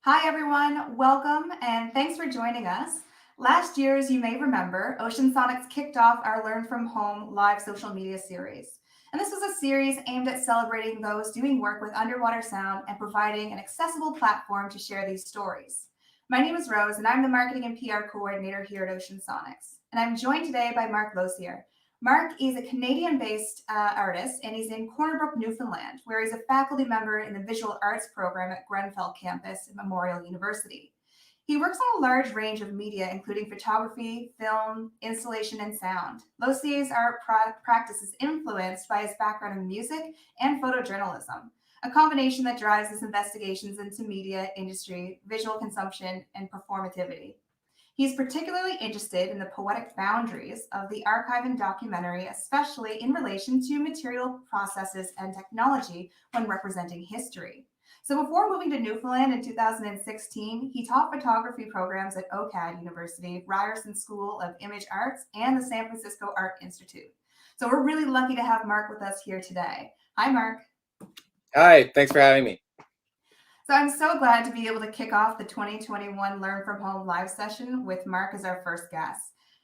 Hi, everyone. Welcome and thanks for joining us. Last year, as you may remember, Ocean Sonics kicked off our Learn from Home live social media series. And this was a series aimed at celebrating those doing work with underwater sound and providing an accessible platform to share these stories. My name is Rose, and I'm the Marketing and PR Coordinator here at Ocean Sonics. And I'm joined today by Marc Losier. Marc is a Canadian-based artist, and he's in Corner Brook, Newfoundland, where he's a faculty member in the Visual Arts program at Grenfell campus at Memorial University. He works on a large range of media, including photography, film, installation, and sound. Losier's art practice is influenced by his background in music and photojournalism, a combination that drives his investigations into media industry, visual consumption, and performativity. He's particularly interested in the poetic boundaries of the archive and documentary, especially in relation to material processes and technology when representing history. So before moving to Newfoundland in 2016, he taught photography programs at OCAD University, Ryerson School of Image Arts, and the San Francisco Art Institute. So we're really lucky to have Marc with us here today. Hi, Marc. Hi, thanks for having me. So I'm so glad to be able to kick off the 2021 Learn from Home live session with Marc as our first guest.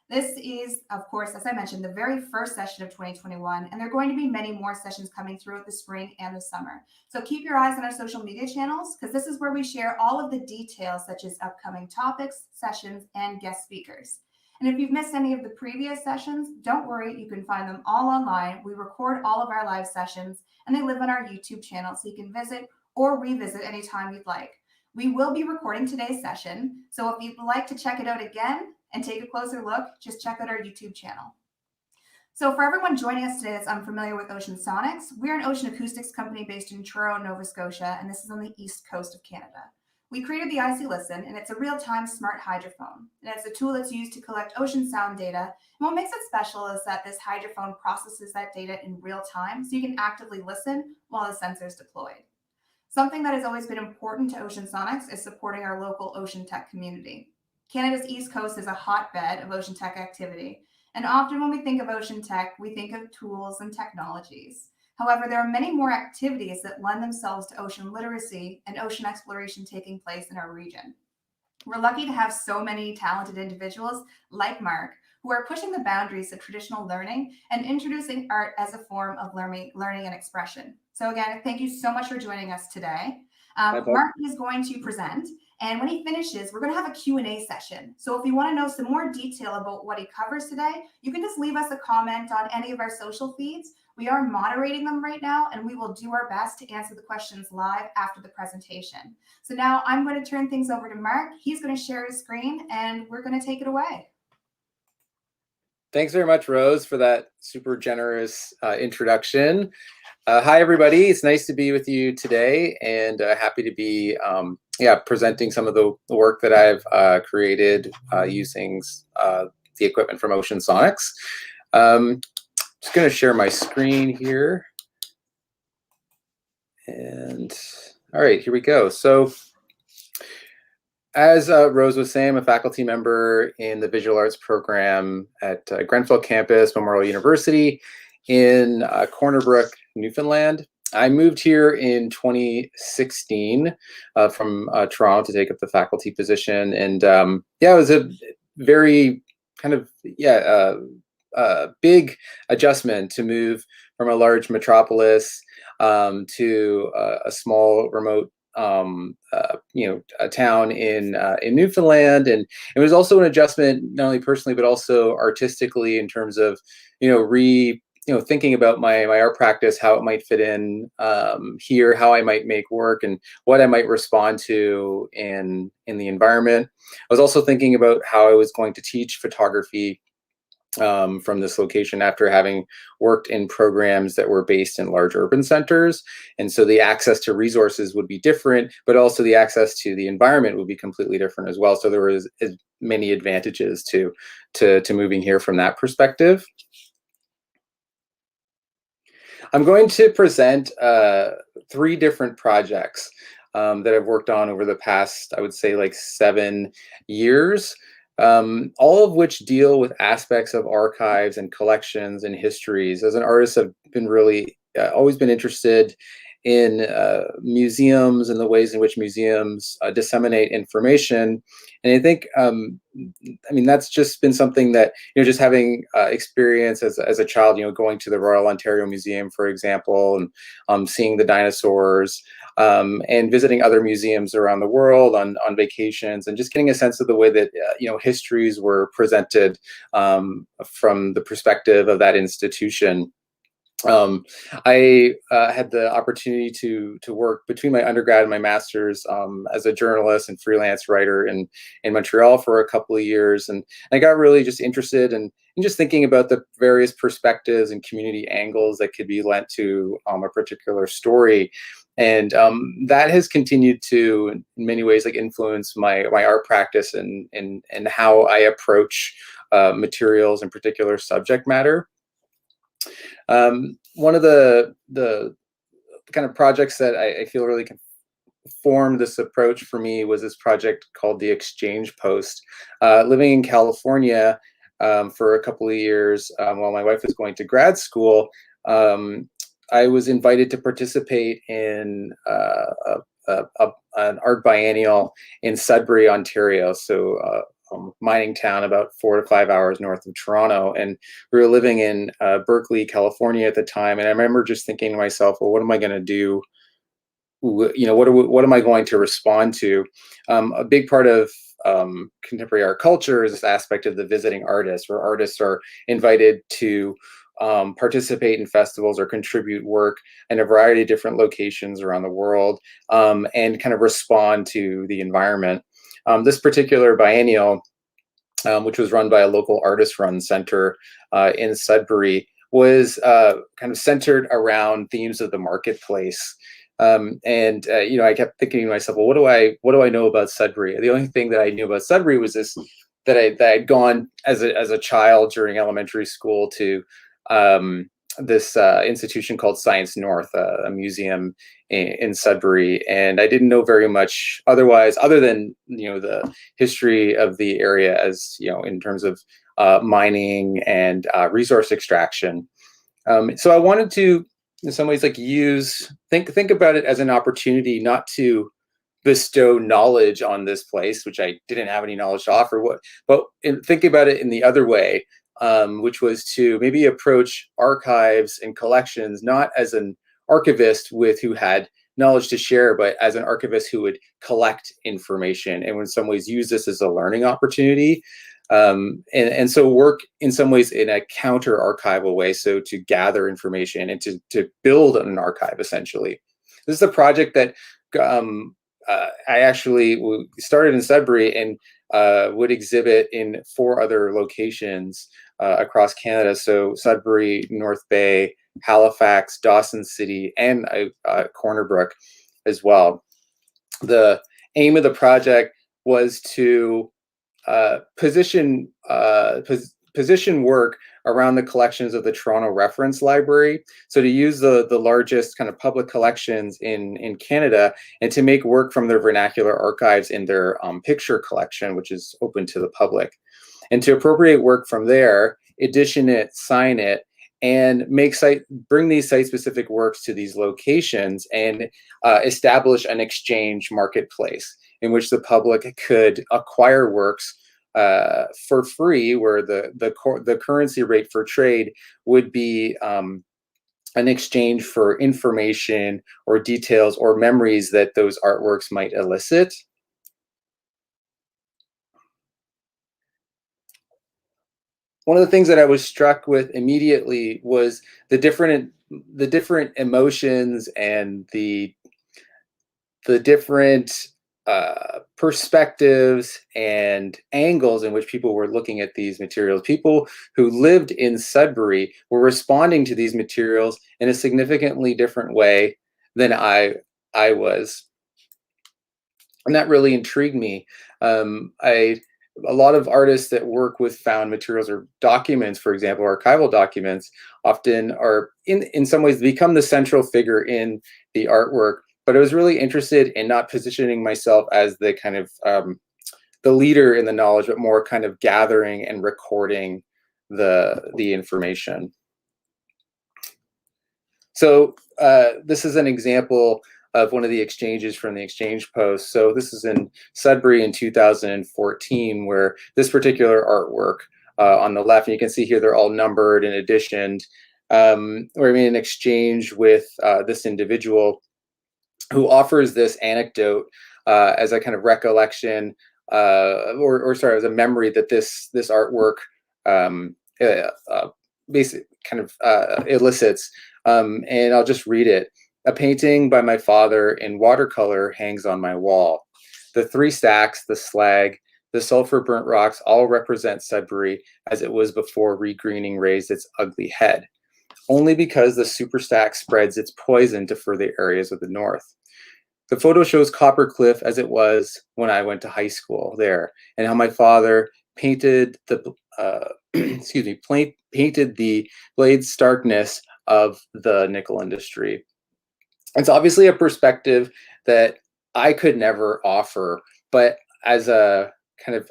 This is, of course, as I mentioned, the very first session of 2021, and there are going to be many more sessions coming throughout the spring and the summer. So keep your eyes on our social media channels, because this is where we share all of the details, such as upcoming topics, sessions, and guest speakers. And if you've missed any of the previous sessions, don't worry, you can find them all online. We record all of our live sessions, and they live on our YouTube channel, so you can visit or revisit anytime you'd like. We will be recording today's session, so if you'd like to check it out again and take a closer look, just check out our YouTube channel. So for everyone joining us today that's unfamiliar with Ocean Sonics, we're an ocean acoustics company based in Truro, Nova Scotia, and this is on the east coast of Canada. We created the IC Listen, and it's a real-time smart hydrophone. And it's a tool that's used to collect ocean sound data. And what makes it special is that this hydrophone processes that data in real time, so you can actively listen while the sensor is deployed. Something that has always been important to Ocean Sonics is supporting our local ocean tech community. Canada's East Coast is a hotbed of ocean tech activity, and often when we think of ocean tech, we think of tools and technologies. However, there are many more activities that lend themselves to ocean literacy and ocean exploration taking place in our region. We're lucky to have so many talented individuals like Marc who are pushing the boundaries of traditional learning and introducing art as a form of learning and expression. So again, thank you so much for joining us today. Marc is going to present, and when he finishes, we're going to have a Q&A session. So if you want to know some more detail about what he covers today, you can just leave us a comment on any of our social feeds. We are moderating them right now, and we will do our best to answer the questions live after the presentation. So now I'm going to turn things over to Marc. He's going to share his screen, and we're going to take it away. Thanks very much, Rose, for that super generous introduction. Hi, everybody. It's nice to be with you today, and happy to be presenting some of the work that I've created using the equipment from Ocean Sonics. Just going to share my screen here. And all right, here we go. So as Rose was saying, I'm a faculty member in the Visual Arts program at Grenfell campus, Memorial University in Corner Brook, Newfoundland. I moved here in 2016 from Toronto to take up the faculty position. And it was a very kind of, big adjustment to move from a large metropolis to a small remote a town in Newfoundland. And it was also an adjustment, not only personally, but also artistically, in terms of, thinking about my art practice, how it might fit in here, how I might make work, and what I might respond to in the environment. I was also thinking about how I was going to teach photography from this location after having worked in programs that were based in large urban centers. And so the access to resources would be different, but also the access to the environment would be completely different as well. So there was many advantages to moving here from that perspective. I'm going to present 3 different projects that I've worked on over the past, I would say, like 7 years. All of which deal with aspects of archives and collections and histories. As an artist, I've been really always been interested in museums and the ways in which museums disseminate information. And I think, I mean, that's just been something that, just having experience as a child, going to the Royal Ontario Museum, for example, and seeing the dinosaurs, and visiting other museums around the world on vacations, and just getting a sense of the way that histories were presented from the perspective of that institution. I had the opportunity to work between my undergrad and my master's as a journalist and freelance writer in Montreal for a couple of years, and I got really just interested in just thinking about the various perspectives and community angles that could be lent to a particular story. And that has continued to, in many ways, like influence my art practice and how I approach materials and particular subject matter. One of the kind of projects that I feel really formed this approach for me was this project called the Exchange Post. Living in California for a couple of years while my wife was going to grad school, I was invited to participate in an art biennial in Sudbury, Ontario. So mining town about 4 to 5 hours north of Toronto. And we were living in Berkeley, California at the time. And I remember just thinking to myself, well, what am I going to do? What am I going to respond to? A big part of contemporary art culture is this aspect of the visiting artist, where artists are invited to participate in festivals or contribute work in a variety of different locations around the world, and kind of respond to the environment. This particular biennial, which was run by a local artist-run center in Sudbury, was kind of centered around themes of the marketplace. I kept thinking to myself, well, what do I know about Sudbury? The only thing that I knew about Sudbury was this, that I'd gone as a child during elementary school to this institution called Science North, a museum in Sudbury, and I didn't know very much otherwise, other than the history of the area, as in terms of mining and resource extraction. So I wanted to, in some ways, like think about it as an opportunity not to bestow knowledge on this place, which I didn't have any knowledge to offer, but think about it in the other way, which was to maybe approach archives and collections not as an archivist who had knowledge to share, but as an archivist who would collect information and in some ways use this as a learning opportunity. And so work in some ways in a counter archival way, so to gather information and to build an archive, essentially. This is a project that I actually started in Sudbury and would exhibit in 4 other locations across Canada. So Sudbury, North Bay, Halifax, Dawson City, and Corner Brook as well. The aim of the project was to position work around the collections of the Toronto Reference Library. So to use the largest kind of public collections in Canada, and to make work from their vernacular archives in their picture collection, which is open to the public, and to appropriate work from there, edition it, sign it, and bring these site-specific works to these locations, and establish an exchange marketplace in which the public could acquire works for free, where the currency rate for trade would be an exchange for information or details or memories that those artworks might elicit. One of the things that I was struck with immediately was the different emotions and the different perspectives and angles in which people were looking at these materials. People who lived in Sudbury were responding to these materials in a significantly different way than I was. And that really intrigued me. A lot of artists that work with found materials or documents, for example, archival documents, often are in some ways become the central figure in the artwork. But I was really interested in not positioning myself as the kind of the leader in the knowledge, but more kind of gathering and recording the information. So this is an example of one of the exchanges from the exchange post. So this is in Sudbury in 2014, where this particular artwork on the left, and you can see here they're all numbered and editioned, where I made an exchange with this individual who offers this anecdote as a kind of recollection, or sorry, as a memory that this artwork basically kind of elicits. And I'll just read it. A painting by my father in watercolor hangs on my wall. The three stacks, the slag, the sulfur burnt rocks all represent Sudbury as it was before regreening raised its ugly head, only because the superstack spreads its poison to further areas of the north. The photo shows Copper Cliff as it was when I went to high school there, and how my father painted the painted the blade starkness of the nickel industry. It's obviously a perspective that I could never offer, but as a kind of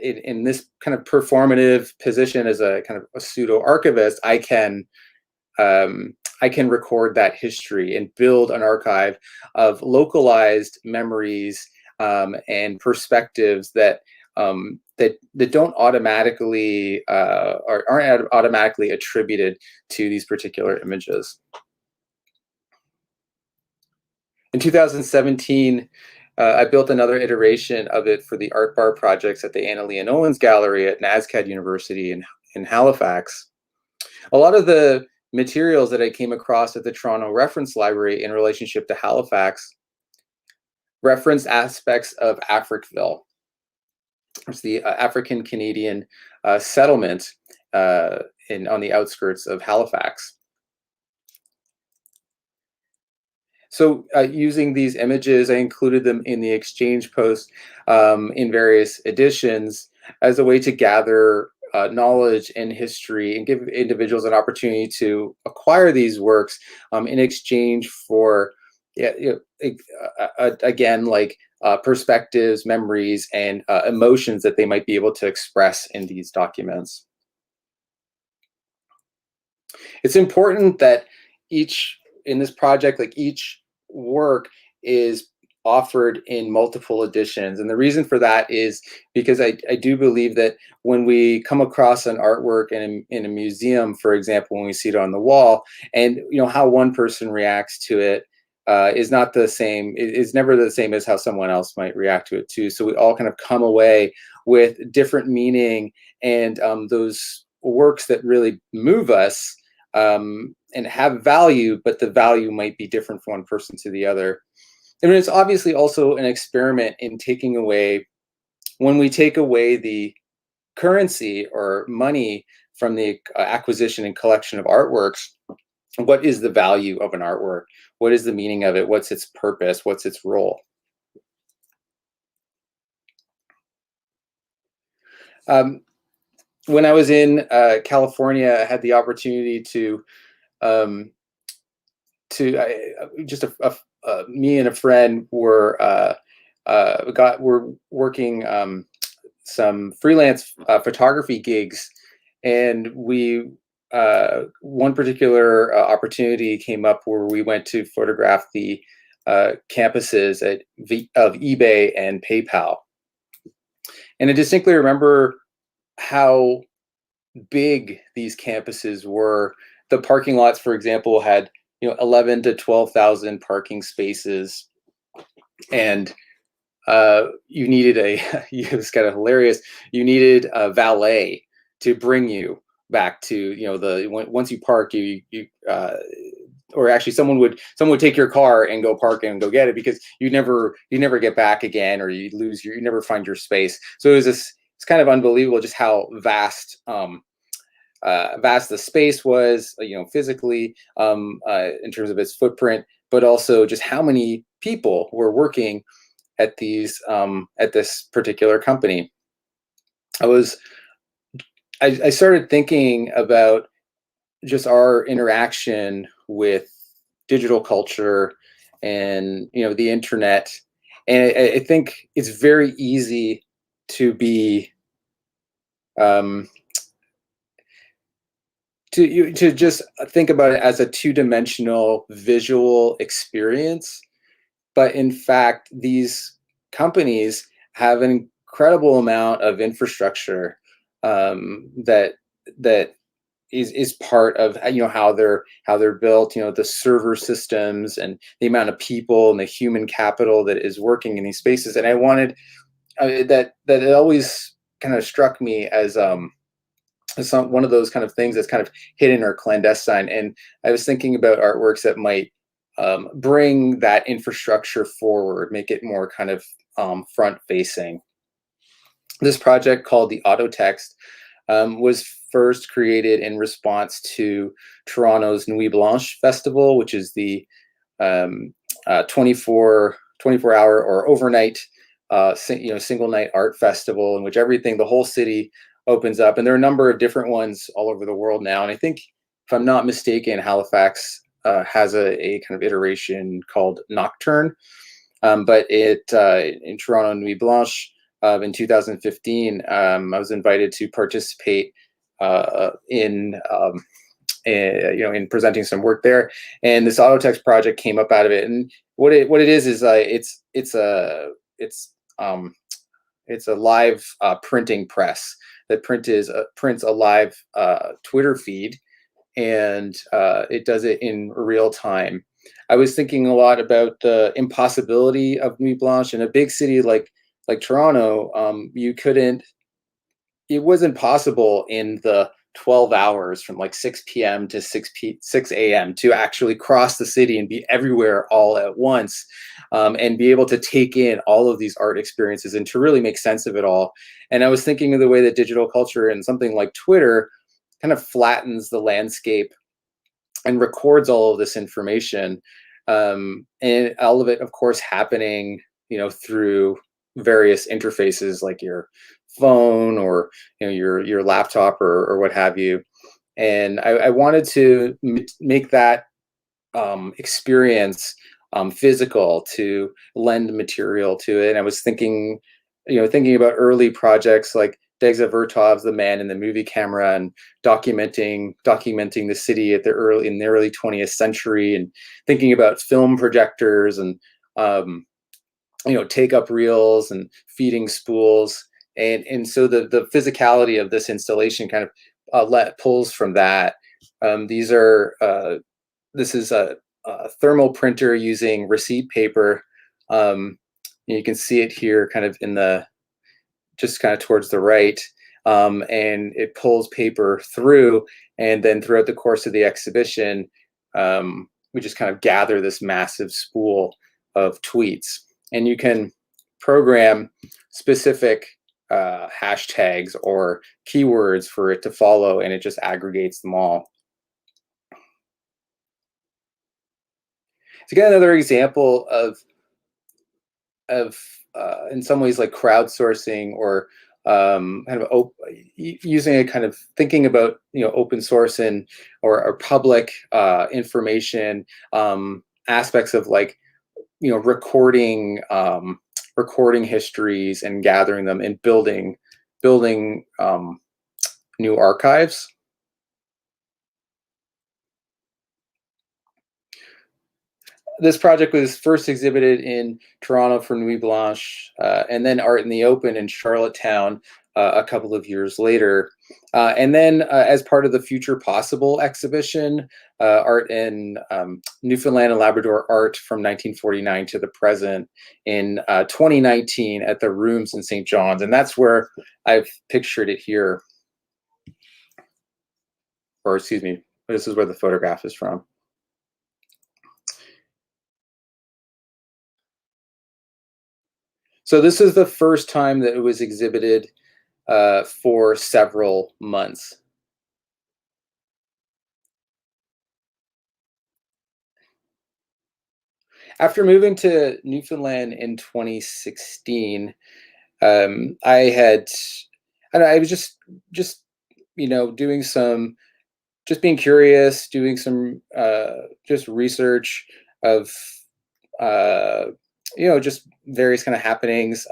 in this kind of performative position as a kind of a pseudo archivist, I can record that history and build an archive of localized memories and perspectives that that don't automatically or aren't automatically attributed to these particular images. In 2017, I built another iteration of it for the Art Bar projects at the Anna Leon Owens Gallery at NSCAD University in Halifax. A lot of the materials that I came across at the Toronto Reference Library in relationship to Halifax referenced aspects of Africville. It's the African Canadian settlement on the outskirts of Halifax. So using these images, I included them in the exchange post in various editions as a way to gather knowledge and history and give individuals an opportunity to acquire these works in exchange for, again, like perspectives, memories, and emotions that they might be able to express in these documents. It's important that in this project, like each work is offered in multiple editions. And the reason for that is because I do believe that when we come across an artwork in a museum, for example, when we see it on the wall, and how one person reacts to it is not the same, it's never the same as how someone else might react to it too. So we all kind of come away with different meaning, and those works that really move us and have value, but the value might be different from one person to the other. And it's obviously also an experiment in taking away, when we take away the currency or money from the acquisition and collection of artworks, what is the value of an artwork? What is the meaning of it? What's its purpose? What's its role? When I was in California, I had the opportunity to me and a friend were working some freelance photography gigs, and one particular opportunity came up where we went to photograph the campuses of eBay and PayPal. And I distinctly remember how big these campuses were. The parking lots, for example, had 11 to 12,000 parking spaces, and you needed it was kind of hilarious. You needed a valet to bring you back to once you park, or actually someone would take your car and go park and go get it, because you never get back again, or you never find your space. So it's kind of unbelievable just how vast the space was, physically, in terms of its footprint, but also just how many people were working at this particular company. I started thinking about just our interaction with digital culture and the internet, and I think it's very easy to be to just think about it as a two-dimensional visual experience. But in fact, these companies have an incredible amount of infrastructure that that is part of how they're built. The server systems and the amount of people and the human capital that is working in these spaces. And I wanted that it always kind of struck me as one of those kind of things that's kind of hidden or clandestine. And I was thinking about artworks that might bring that infrastructure forward, make it more kind of front facing. This project, called the Autotext, was first created in response to Toronto's Nuit Blanche Festival, which is the 24-hour or overnight single night art festival, in which the whole city opens up. And there are a number of different ones all over the world now. And I think, if I'm not mistaken, Halifax has a kind of iteration called Nocturne. But in Toronto Nuit Blanche in 2015, I was invited to participate in presenting some work there, and this Autotext project came up out of it. And what it is it's a live printing press that prints a live Twitter feed, and it does it in real time. I was thinking a lot about the impossibility of Nuit Blanche in a big city like Toronto. It wasn't possible in the 12 hours from like 6 p.m. to 6 a.m. to actually cross the city and be everywhere all at once, and be able to take in all of these art experiences and to really make sense of it all. And I was thinking of the way that digital culture and something like Twitter kind of flattens the landscape and records all of this information, and all of it, of course, happening through various interfaces like your phone or your laptop or what have you. And I wanted to make that experience physical, to lend material to it. And I was thinking about early projects like Degza Vertov's The Man in the Movie Camera, and documenting the city in the early 20th century, and thinking about film projectors and take up reels and feeding spools. And so the physicality of this installation kind of pulls from that. This is a thermal printer using receipt paper. You can see it here kind of just kind of towards the right, and it pulls paper through, and then throughout the course of the exhibition, we just kind of gather this massive spool of tweets. And you can program specific hashtags or keywords for it to follow, and it just aggregates them all. To get another example of in some ways like crowdsourcing, or kind of using a kind of thinking about open source and or public information, aspects of like recording histories and gathering them and building new archives. This project was first exhibited in Toronto for Nuit Blanche, and then Art in the Open in Charlottetown a couple of years later. And then as part of the Future Possible exhibition, Art in Newfoundland and Labrador Art from 1949 to the present in 2019 at the Rooms in St. John's. And that's where I've pictured it here. Or excuse me, this is where the photograph is from. So this is the first time that it was exhibited for several months. After moving to Newfoundland in 2016, I was just doing some, just being curious, doing some just research of just various kind of happenings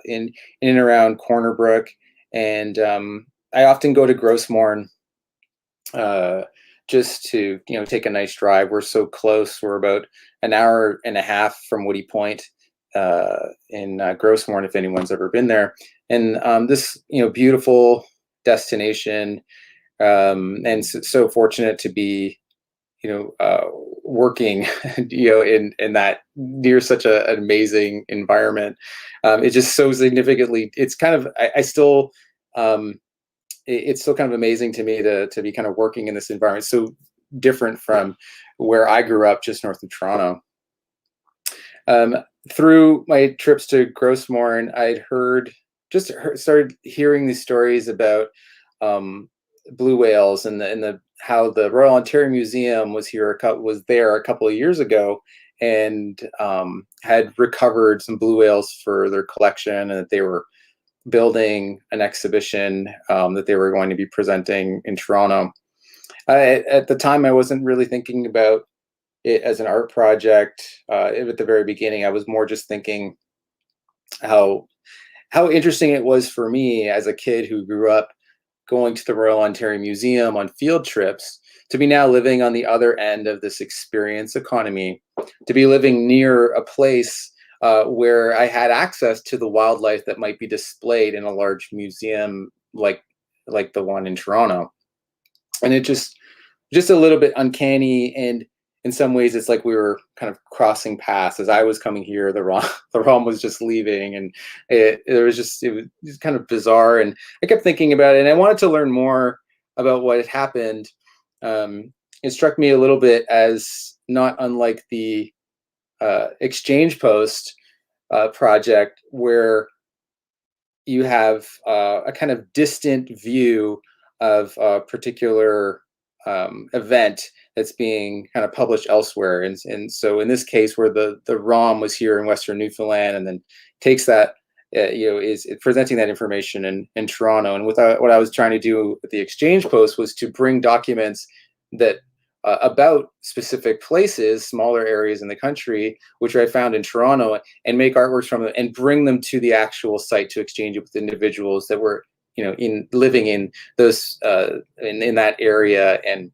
in and around Corner Brook. And I often go to Grossmorn just to take a nice drive. We're so close. We're about an hour and a half from Woody Point in Grossmorn, if anyone's ever been there. And this beautiful destination, and so fortunate to be working in that near such an amazing environment. It just so significantly, it's kind of I still it's still kind of amazing to me to be kind of working in this environment, so different from where I grew up just north of Toronto. Through my trips to Grossmorn, I'd started hearing these stories about blue whales and how the Royal Ontario Museum was there a couple of years ago, and had recovered some blue whales for their collection, and that they were building an exhibition that they were going to be presenting in Toronto. At the time, I wasn't really thinking about it as an art project. At the very beginning, I was more just thinking how interesting it was for me as a kid who grew up going to the Royal Ontario Museum on field trips, to be now living on the other end of this experience economy, to be living near a place where I had access to the wildlife that might be displayed in a large museum like the one in Toronto. And it just a little bit uncanny, and in some ways it's like we were kind of crossing paths. As I was coming here, the ROM was just leaving, and it was kind of bizarre. And I kept thinking about it, and I wanted to learn more about what had happened. It struck me a little bit as not unlike the Exchange Post project, where you have a kind of distant view of a particular event that's being kind of published elsewhere. And so in this case, where the ROM was here in Western Newfoundland, and then takes that, is presenting that information in Toronto. And what I was trying to do with the Exchange Post was to bring documents that about specific places, smaller areas in the country, which I found in Toronto, and make artworks from them and bring them to the actual site to exchange it with individuals that were living in those in that area. And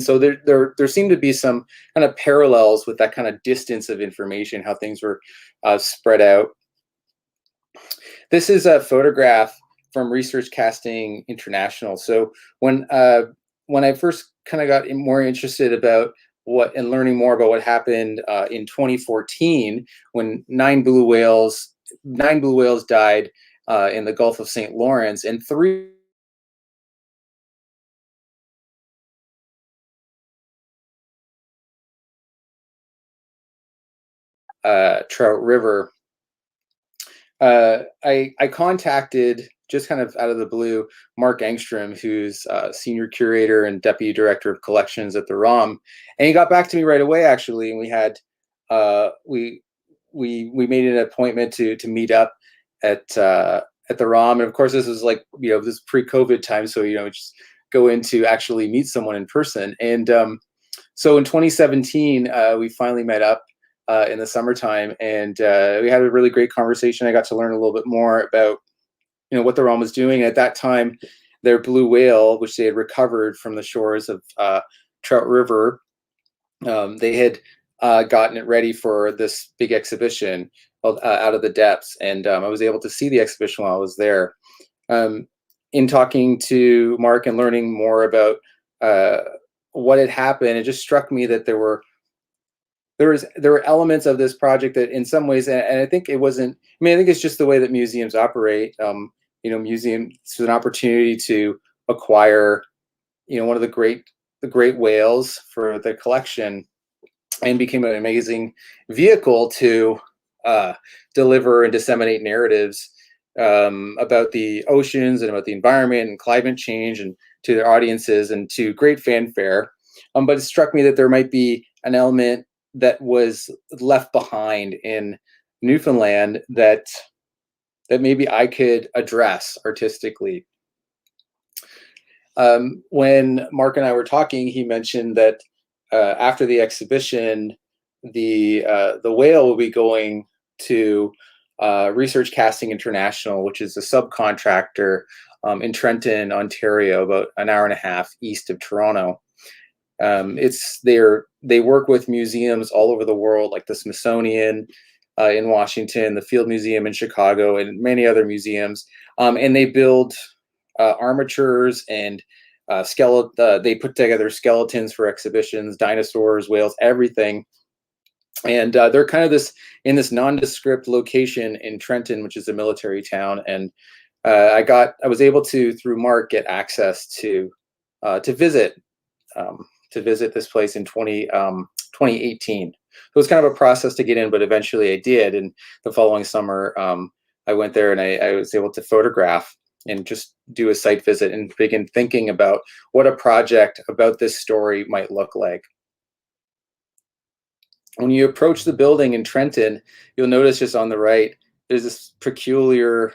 so there seemed to be some kind of parallels with that kind of distance of information, how things were spread out. This is a photograph from Research Casting International. So when I first kind of got more interested about learning more about what happened in 2014, when nine blue whales died in the Gulf of St. Lawrence, and 3 Trout River. I contacted, just kind of out of the blue, Mark Engstrom, who's senior curator and deputy director of collections at the ROM, and he got back to me right away, actually. And we had we made an appointment to meet up at the ROM, and of course this was like this pre-COVID time, so just go in to actually meet someone in person. And so in 2017, we finally met up in the summertime, and we had a really great conversation. I got to learn a little bit more about what the ROM was doing. At that time, their blue whale, which they had recovered from the shores of Trout River, they had gotten it ready for this big exhibition called Out of the Depths, and I was able to see the exhibition while I was there. In talking to Mark and learning more about what had happened, it just struck me that there were elements of this project that in some ways, and I think it wasn't, I think it's just the way that museums operate. Museums, it's an opportunity to acquire, one of the great whales for the collection, and became an amazing vehicle to deliver and disseminate narratives about the oceans and about the environment and climate change, and to their audiences, and to great fanfare. But it struck me that there might be an element that was left behind in Newfoundland that maybe I could address artistically. When Mark and I were talking, he mentioned that after the exhibition, the whale will be going to Research Casting International, which is a subcontractor in Trenton, Ontario, about an hour and a half east of Toronto. They work with museums all over the world, like the Smithsonian in Washington, the Field Museum in Chicago, and many other museums. And they build armatures and they put together skeletons for exhibitions, dinosaurs, whales, everything. And they're kind of in this nondescript location in Trenton, which is a military town. And I was able to, through Marc, get access to visit this place in 2018. It was kind of a process to get in, but eventually I did. And the following summer, I went there and I was able to photograph and just do a site visit and begin thinking about what a project about this story might look like. When you approach the building in Trenton, you'll notice just on the right, there's this peculiar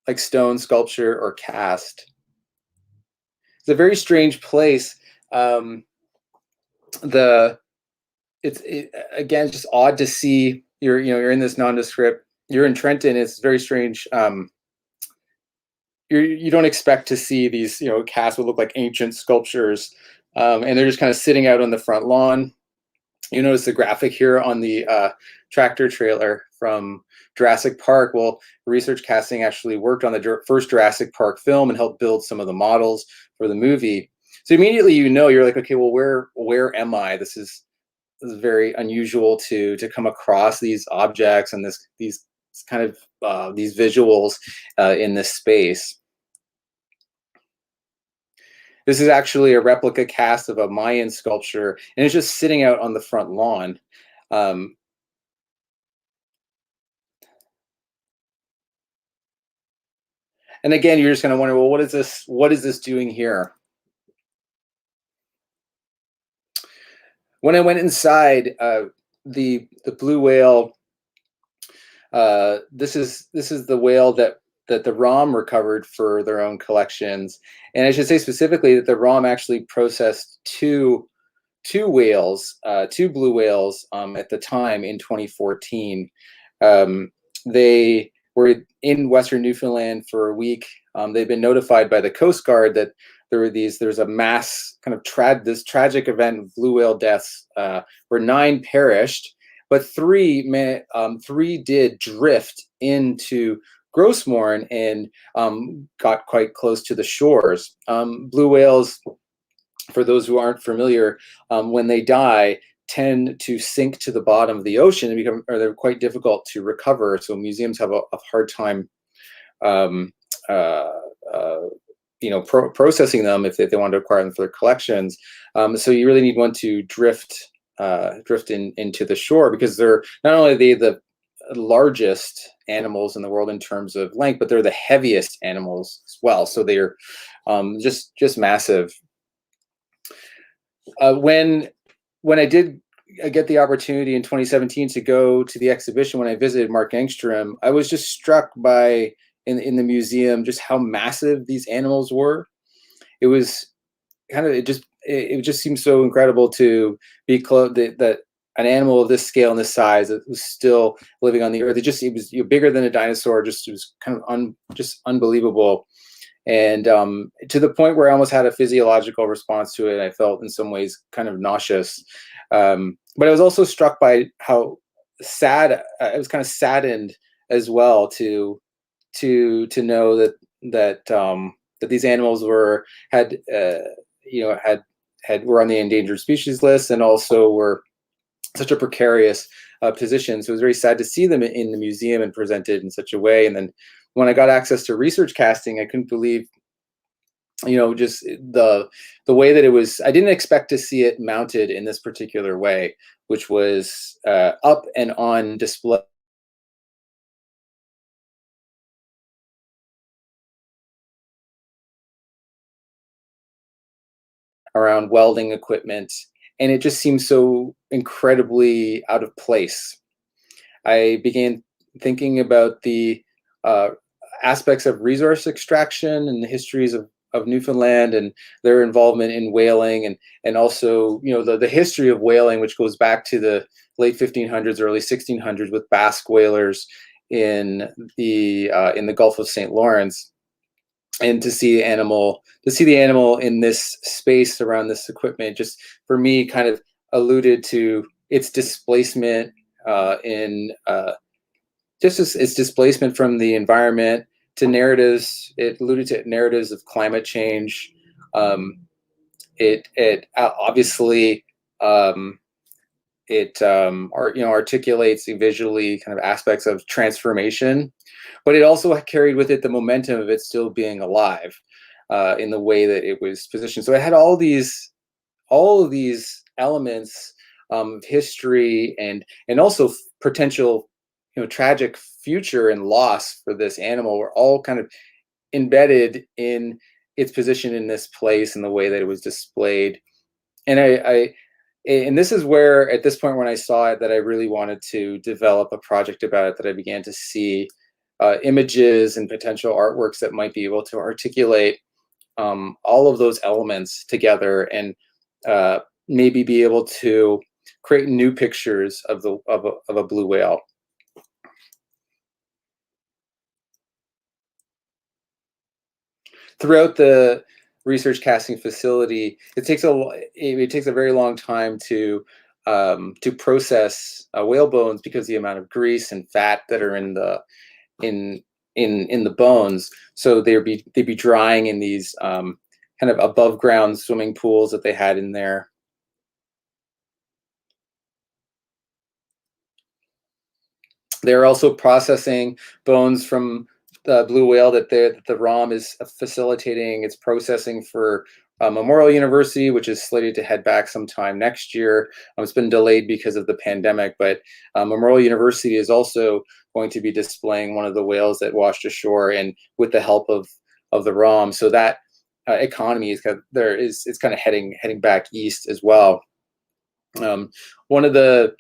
like stone sculpture or cast. It's a very strange place. Again, it's just odd to see. You're in this nondescript. You're in Trenton. It's very strange. You don't expect to see these casts would look like ancient sculptures, and they're just kind of sitting out on the front lawn. You notice the graphic here on the tractor trailer from Jurassic Park. Well, research casting actually worked on the first Jurassic Park film and helped build some of the models for the movie. So immediately you're like, okay, well, where am I? This is very unusual to come across these objects and these kind of these visuals in this space. This is actually a replica cast of a Mayan sculpture, and it's just sitting out on the front lawn. And again, you're just going to wonder, well, what is this? What is this doing here? When I went inside, the blue whale. This is the whale that the ROM recovered for their own collections. And I should say specifically that the ROM actually processed two whales, two blue whales at the time in 2014. They were in Western Newfoundland for a week. They've been notified by the Coast Guard that there's a mass kind of this tragic event of blue whale deaths where 9 perished, but 3 did drift into Grossmorn and got quite close to the shores. Blue whales, for those who aren't familiar, when they die, tend to sink to the bottom of the ocean and they're quite difficult to recover. So museums have a hard time, processing them if they want to acquire them for their collections. So you really need one to drift into the shore, because they're not only the largest animals in the world in terms of length, but they're the heaviest animals as well. So they're just massive. When I did get the opportunity in 2017 to go to the exhibition, when I visited Marc Engstrom, I was just struck by in the museum just how massive these animals were. It was it just seemed so incredible to be close that an animal of this scale and this size that was still living on the earth. It was bigger than a dinosaur. It was kind of just unbelievable. And to the point where I almost had a physiological response to it. I felt in some ways kind of nauseous. But I was also struck by how sad, I was kind of saddened as well to know that these animals were on the endangered species list, and also were such a precarious position. So it was very sad to see them in the museum and presented in such a way. And then when I got access to research casting, I couldn't believe, just the way that it was. I didn't expect to see it mounted in this particular way, which was up and on display around welding equipment, and it just seemed so incredibly out of place. I began thinking about the aspects of resource extraction and the histories of Newfoundland and their involvement in whaling, and also the history of whaling, which goes back to the late 1500s, early 1600s, with Basque whalers in the Gulf of St. Lawrence. and to see the animal in this space around this equipment, just for me, kind of alluded to its displacement in just as its displacement from the environment to narratives. It alluded to narratives of climate change. It obviously articulates visually kind of aspects of transformation, but it also carried with it the momentum of it still being alive in the way that it was positioned. So it had all of these elements of history and also potential, tragic future and loss for this animal were all kind of embedded in its position in this place and the way that it was displayed. And and this is where, at this point, when I saw it, that I really wanted to develop a project about it, that I began to see images and potential artworks that might be able to articulate all of those elements together, and maybe be able to create new pictures of a blue whale. Throughout the research casting facility, it takes a very long time to process whale bones, because the amount of grease and fat that are in the bones. So they'd be drying in these kind of above ground swimming pools that they had in there. They're also processing bones from the blue whale that the ROM is facilitating. It's processing for Memorial University, which is slated to head back sometime next year. It's been delayed because of the pandemic, but Memorial University is also going to be displaying one of the whales that washed ashore, and with the help of the ROM. So that economy is it's kind of heading back east as well. One of the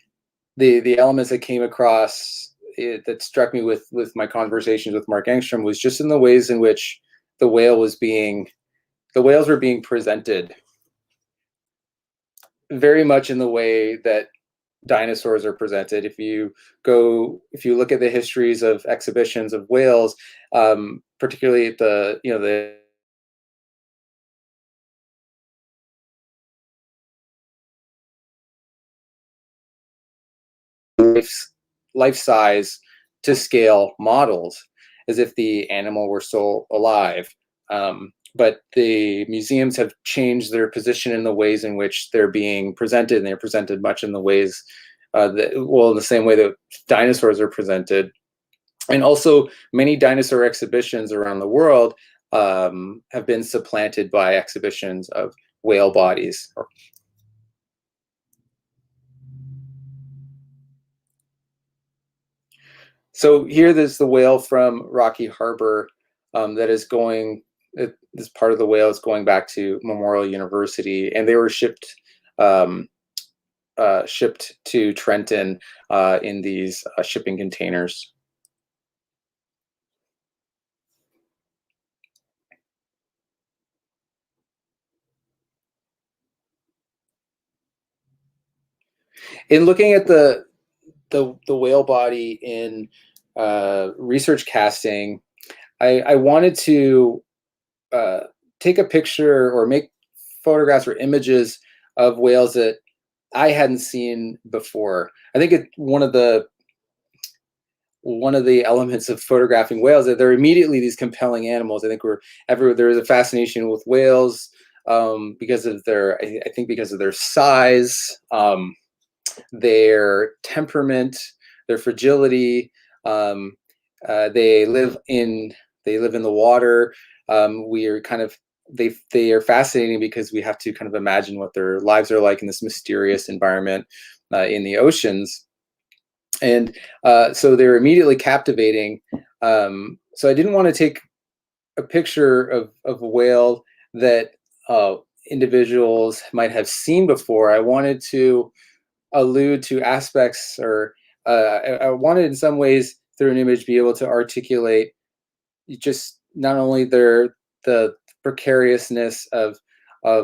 elements that came across that struck me with my conversations with Mark Engstrom was just in the ways in which the whales were being presented, very much in the way that dinosaurs are presented. If you look at the histories of exhibitions of whales, particularly the life-size to scale models, as if the animal were still alive. But the museums have changed their position in the ways in which they're being presented, and they're presented much in the ways in the same way that dinosaurs are presented. And also, many dinosaur exhibitions around the world have been supplanted by exhibitions of whale bodies. So here, there's the whale from Rocky Harbor that is going. This part of the whale is going back to Memorial University, and they were shipped to Trenton in these shipping containers. In looking at the whale body in research casting, I wanted to take a picture or make photographs or images of whales that I hadn't seen before. I think one of the elements of photographing whales that they're immediately these compelling animals. I think there is a fascination with whales because of their size, their temperament, their fragility. They live in the water. They are fascinating because we have to kind of imagine what their lives are like in this mysterious environment in the oceans. And so they're immediately captivating. So I didn't want to take a picture of a whale that individuals might have seen before. I wanted to allude to aspects, or I wanted, in some ways, through an image, be able to articulate just not only the precariousness of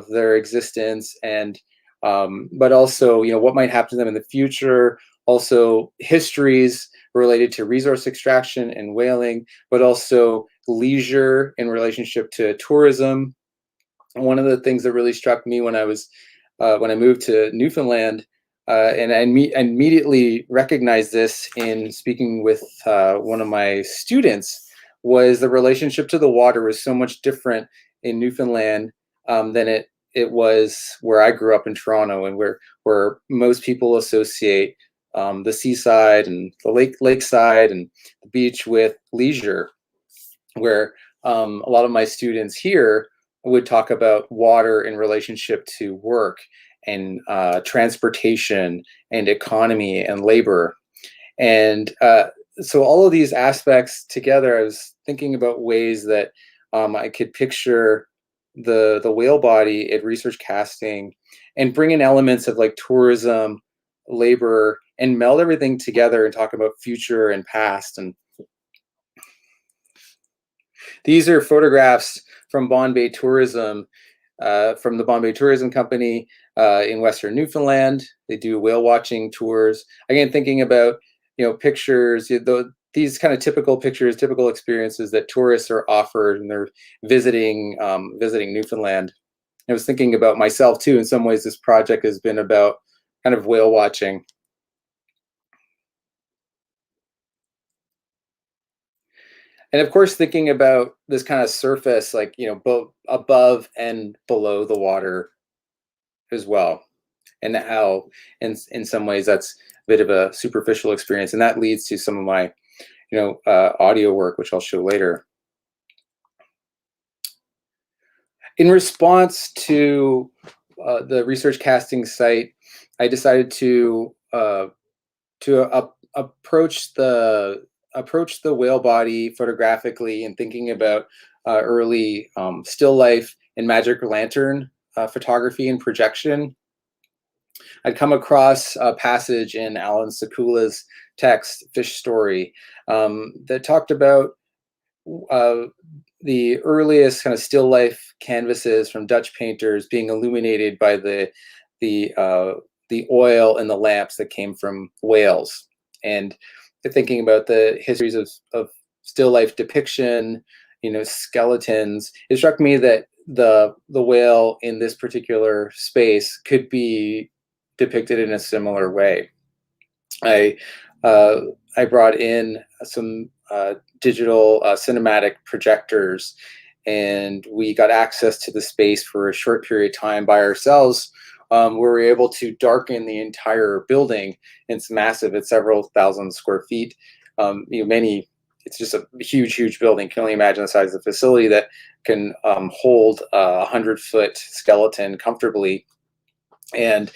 their existence, and but also what might happen to them in the future. Also, histories related to resource extraction and whaling, but also leisure in relationship to tourism. One of the things that really struck me when I moved to Newfoundland, and I immediately recognized this in speaking with one of my students, was the relationship to the water was so much different in Newfoundland than it was where I grew up in Toronto, and where most people associate the seaside and the lakeside and the beach with leisure, where a lot of my students here would talk about water in relationship to work and transportation and economy and labor. And so all of these aspects together, I was thinking about ways that I could picture the whale body at research casting and bring in elements of like tourism, labor, and meld everything together and talk about future and past. And these are photographs from Bombay Tourism, from the Bombay Tourism Company in Western Newfoundland. They do whale watching tours. Again, thinking about pictures, these kind of typical pictures, typical experiences that tourists are offered when they're visiting Newfoundland. I was thinking about myself too. In some ways, this project has been about kind of whale watching. And of course, thinking about this kind of surface, like, both above and below the water as well. And how, in some ways, that's a bit of a superficial experience. And that leads to some of my, audio work, which I'll show later. In response to the research casting site, I decided to approach the whale body photographically and thinking about early still life and magic lantern photography and projection. I'd come across a passage in Alan Sekula's text, Fish Story, that talked about the earliest kind of still life canvases from Dutch painters being illuminated by the oil and the lamps that came from whales. And thinking about the histories of still life depiction, skeletons, it struck me that the whale in this particular space could be depicted in a similar way. I brought in some digital cinematic projectors, and we got access to the space for a short period of time by ourselves, where we were able to darken the entire building. It's massive; it's several thousand square feet. It's just a huge building. You can only imagine the size of the facility that can hold a 100-foot skeleton comfortably. And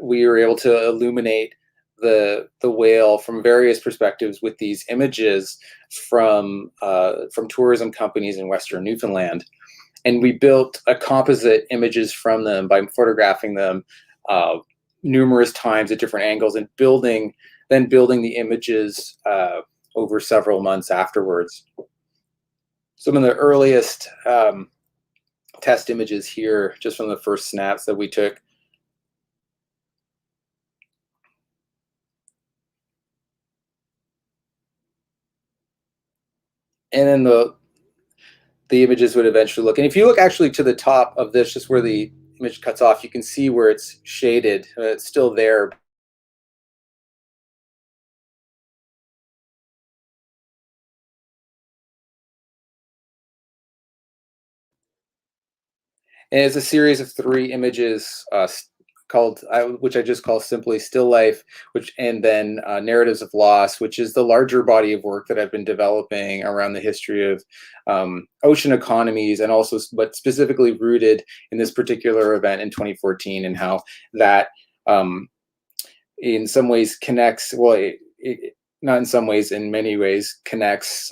we were able to illuminate the whale from various perspectives with these images from tourism companies in Western Newfoundland. And we built a composite images from them by photographing them numerous times at different angles and building the images over several months afterwards. Some of the earliest test images here, just from the first snaps that we took. And then the images would eventually look. And if you look actually to the top of this, just where the image cuts off, you can see where it's shaded. It's still there. And it's a series of 3 images which I just call simply Still Life, and then Narratives of Loss, which is the larger body of work that I've been developing around the history of ocean economies, and also, but specifically rooted in this particular event in 2014, and how that in some ways connects, well, not in some ways, in many ways connects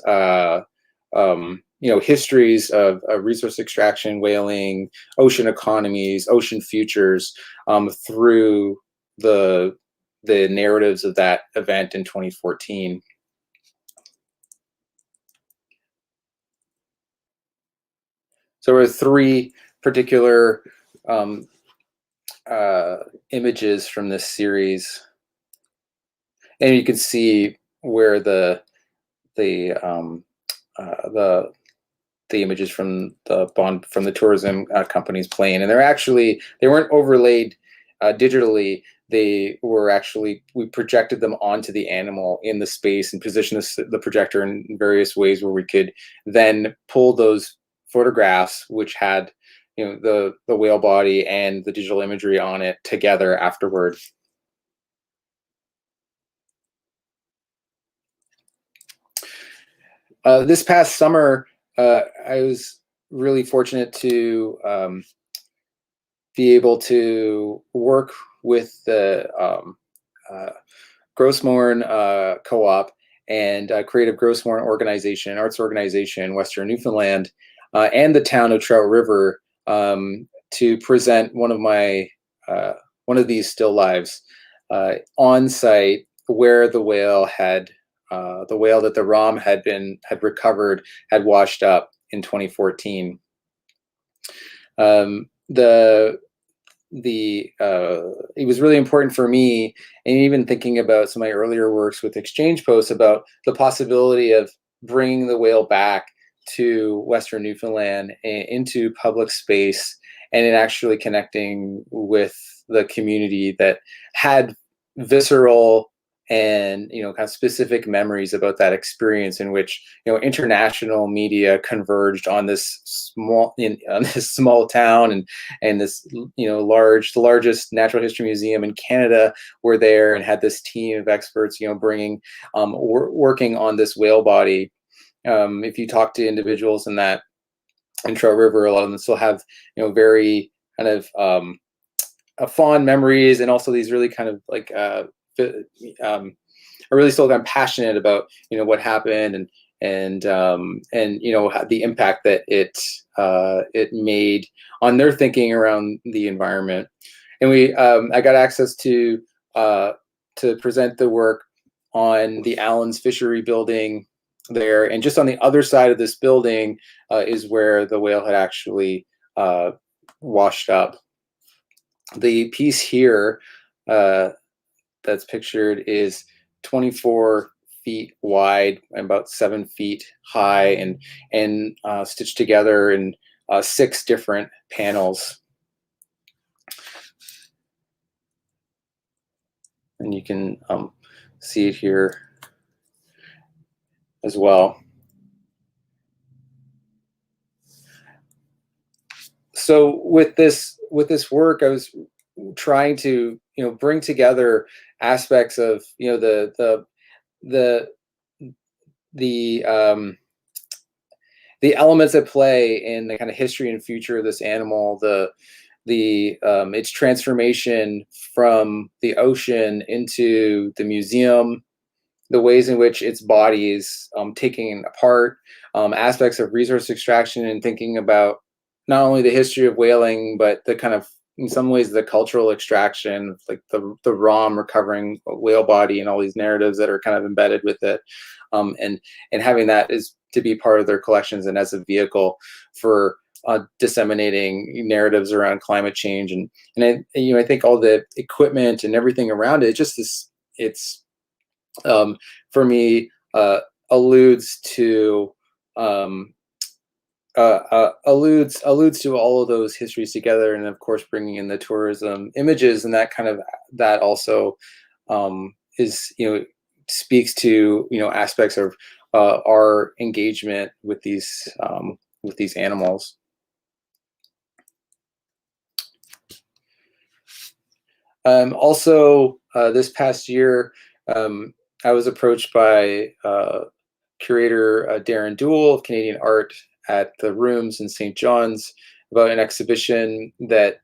histories of resource extraction, whaling, ocean economies, ocean futures, through the narratives of that event in 2014. So there are 3 particular images from this series, and you can see where the the images from the tourism company's plane, and they weren't overlaid digitally. They were actually, we projected them onto the animal in the space and positioned the projector in various ways where we could then pull those photographs, which had the whale body and the digital imagery on it together afterward. This past summer, I was really fortunate to be able to work with the Grossmorn Co-op and Creative Grossmorn organization, arts organization, Western Newfoundland, and the town of Trout River to present one of these still lives on site where the whale that the ROM had recovered had washed up in 2014. It was really important for me, and even thinking about some of my earlier works with Exchange Posts, about the possibility of bringing the whale back to Western Newfoundland into public space, and in actually connecting with the community that had visceral and kind of specific memories about that experience, in which international media converged on this small town, and this the largest natural history museum in Canada were there and had this team of experts working on this whale body. If you talk to individuals in Trout River, a lot of them still have very kind of fond memories, and also these really kind of like are really still kind of passionate about what happened, and the impact that it made on their thinking around the environment. And I got access to present the work on the Allen's Fishery building there, and just on the other side of this building is where the whale had actually washed up. The piece here that's pictured is 24 feet wide and about 7 feet high, and stitched together in 6 different panels. And you can see it here as well. So with this work, I was trying to bring together aspects of the elements at play in the kind of history and future of this animal, its transformation from the ocean into the museum, the ways in which its body is taken apart, aspects of resource extraction, and thinking about not only the history of whaling, but the kind of, in some ways, the cultural extraction, like the ROM recovering a whale body and all these narratives that are kind of embedded with it, and having that is to be part of their collections and as a vehicle for disseminating narratives around climate change. And I think all the equipment and everything around it, just this, it's for me alludes to alludes to all of those histories together, and of course bringing in the tourism images, and that also is speaks to aspects of our engagement with these animals. Also, this past year, I was approached by curator Darren Duell of Canadian Art at the Rooms in St. John's about an exhibition that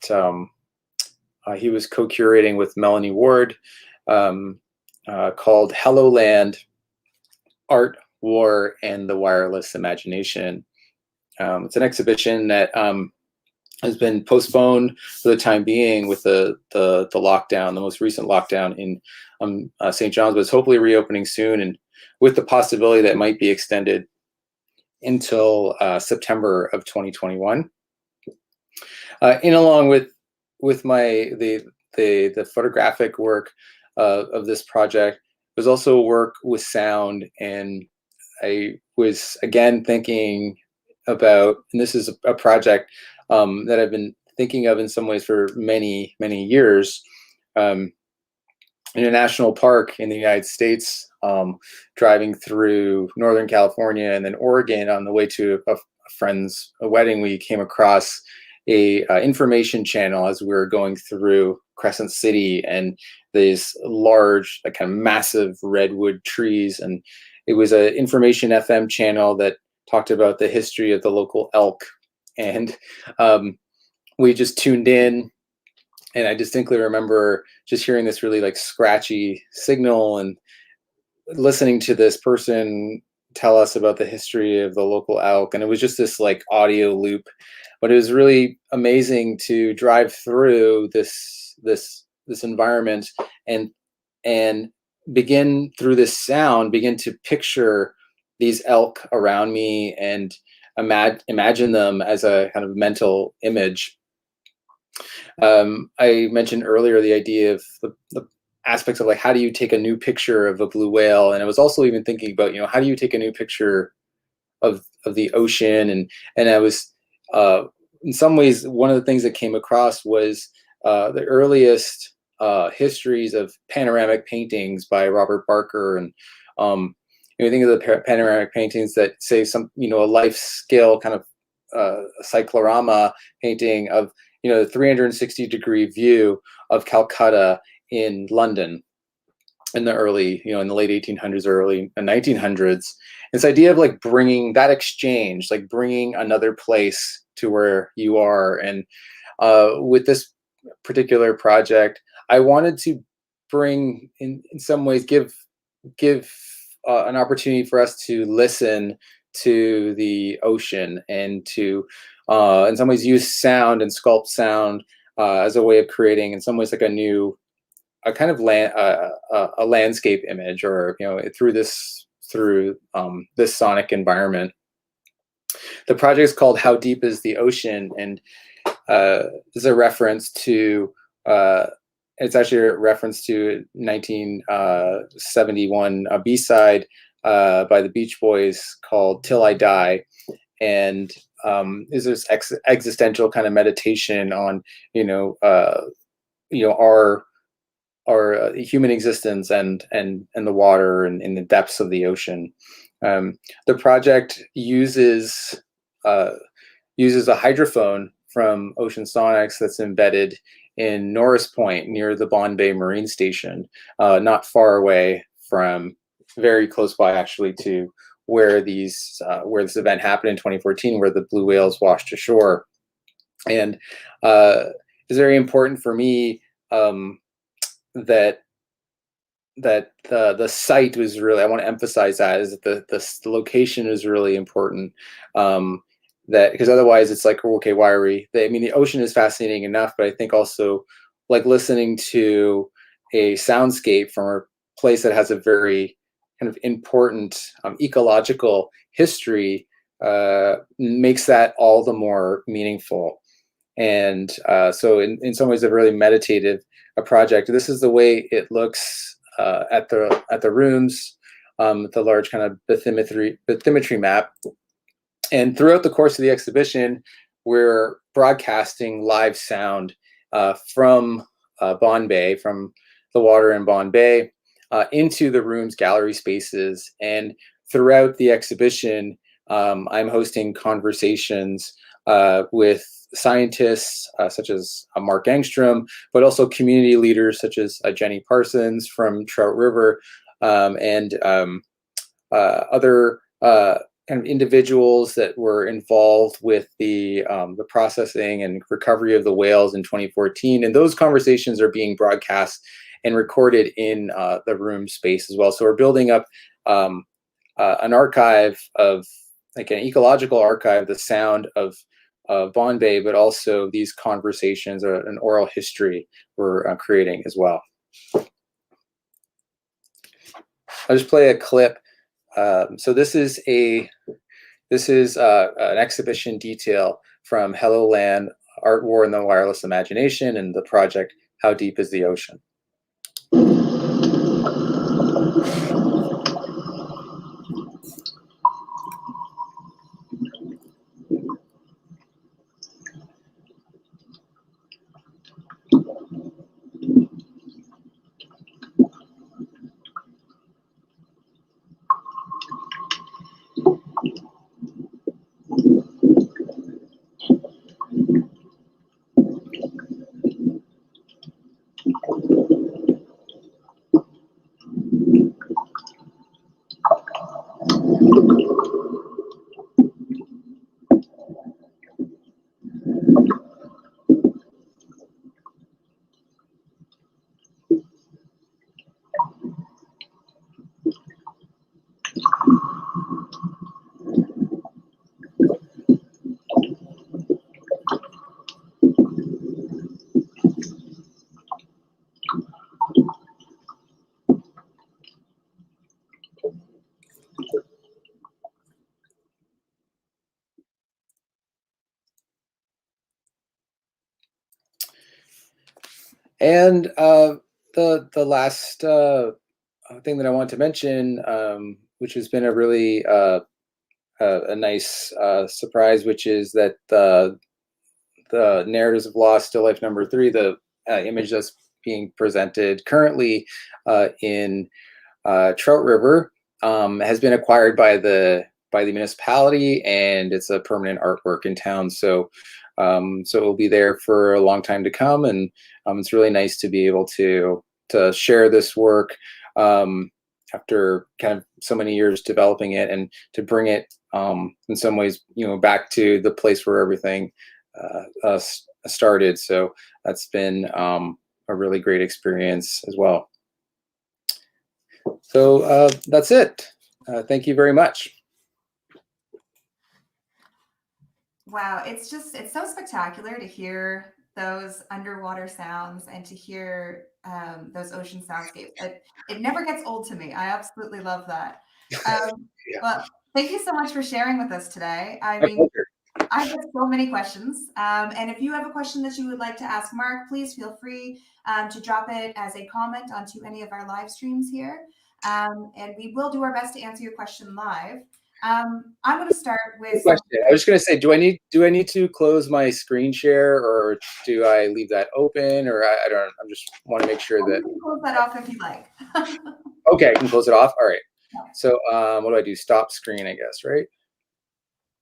he was co-curating with Melanie Ward, called Hello Land: Art, War, and the Wireless Imagination. It's an exhibition that has been postponed for the time being with the lockdown, the most recent lockdown in St. John's, but it's hopefully reopening soon, and with the possibility that it might be extended until September of 2021. Along with the photographic work of this project, there's also work with sound, and I was again thinking about, and this is a project that I've been thinking of in some ways for many, many years. In a national park in the United States, driving through Northern California and then Oregon on the way to a friend's wedding, we came across a information channel as we were going through Crescent City, and these large, like kind of massive redwood trees. And it was an information FM channel that talked about the history of the local elk. And we just tuned in, and I distinctly remember just hearing this really like scratchy signal and listening to this person tell us about the history of the local elk. And it was just this like audio loop, but it was really amazing to drive through this environment and begin through this sound, begin to picture these elk around me and imagine them as a kind of mental image. I mentioned earlier the idea of the aspects of like, how do you take a new picture of a blue whale? And I was also even thinking about, how do you take a new picture of the ocean? And I was, in some ways, one of the things that came across was the earliest histories of panoramic paintings by Robert Barker. And think of the panoramic paintings that say some, a life scale kind of cyclorama painting of, the 360-degree view of Calcutta in London in the early, in the late 1800s, early 1900s. This idea of like bringing that exchange, like bringing another place to where you are. And with this particular project, I wanted to bring, in some ways, give an opportunity for us to listen to the ocean and to, in some ways, use sound and sculpt sound as a way of creating, in some ways, like a kind of a landscape image, or through this sonic environment. The project is called "How Deep Is the Ocean," and is a reference to. It's actually a reference to 1971 a B-side by the Beach Boys called "Till I Die," and is this existential kind of meditation on our human existence and the water and in the depths of the ocean. The project uses a hydrophone from Ocean Sonics that's embedded in Norris Point near the Bond Bay Marine Station, not far away from, very close by actually, to where this event happened in 2014, where the blue whales washed ashore. And it's very important for me that the site was really, I want to emphasize that, is that the location is really important. That, because otherwise it's like, okay, why are we? The ocean is fascinating enough, but I think also like listening to a soundscape from a place that has a very kind of important ecological history makes that all the more meaningful. And so in some ways, a really meditative project. This is the way it looks at the rooms, the large kind of bathymetry map. And throughout the course of the exhibition, we're broadcasting live sound from Bond Bay, from the water in Bond Bay, into the room's gallery spaces. And throughout the exhibition, I'm hosting conversations with scientists such as Mark Engstrom, but also community leaders such as Jenny Parsons from Trout River, and other kind of individuals that were involved with the processing and recovery of the whales in 2014. And those conversations are being broadcast and recorded in the room space as well. So we're building up an archive of, like an ecological archive, the sound of Bond Bay, but also these conversations, or an oral history we're creating as well. I'll just play a clip. So this is an exhibition detail from Hello Land, Art, War, and the Wireless Imagination, and the project How Deep Is the Ocean? And the last thing that I want to mention, which has been a really a nice surprise, which is that the Narratives of Lost, Still Life number 3, the image that's being presented currently in Trout River, has been acquired by the municipality, and it's a permanent artwork in town. So so it will be there for a long time to come, and it's really nice to be able to share this work after kind of so many years developing it, and to bring it in some ways, back to the place where everything started. So that's been a really great experience as well. So that's it. Thank you very much. Wow, it's so spectacular to hear those underwater sounds and to hear those ocean soundscapes. It never gets old to me. I absolutely love that. Yeah. Well, thank you so much for sharing with us today. I My mean, pleasure. I have so many questions. And if you have a question that you would like to ask Marc, please feel free to drop it as a comment onto any of our live streams here. And we will do our best to answer your question live. I'm going to start with Good question. I was just going to say, do I need to close my screen share, or do I leave that open, or I don't? I just want to make sure that. You can close that off if you like. Okay, I can close it off. All right. So what do I do? Stop screen, I guess, right?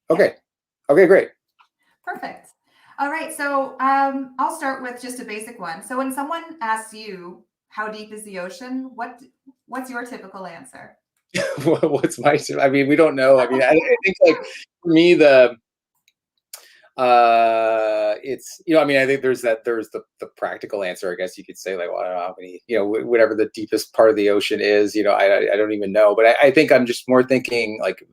Okay. Okay, great. Perfect. All right. So I'll start with just a basic one. So when someone asks you, how deep is the ocean? What's your typical answer? What's my? I mean, we don't know. I mean, I think, like, for me, it's, I mean, I think there's the practical answer, I guess you could say, like, well, I don't know how many, whatever the deepest part of the ocean is, I don't even know. But I think I'm just more thinking, like,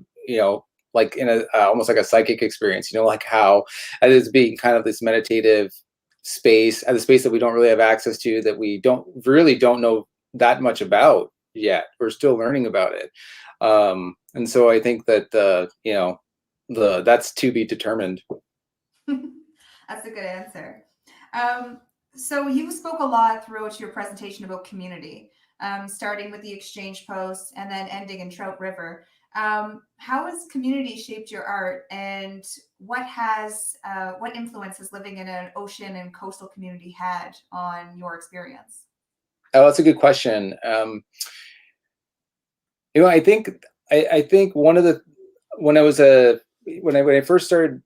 like in a almost like a psychic experience, like how it is being kind of this meditative space, the space that we don't really have access to, that we don't know that much about yet. We're still learning about it. And so I think that that's to be determined. That's a good answer. So you spoke a lot throughout your presentation about community, starting with the exchange post and then ending in Trout River. How has community shaped your art, and what influence has living in an ocean and coastal community had on your experience? Oh, that's a good question. I think one of the when I first started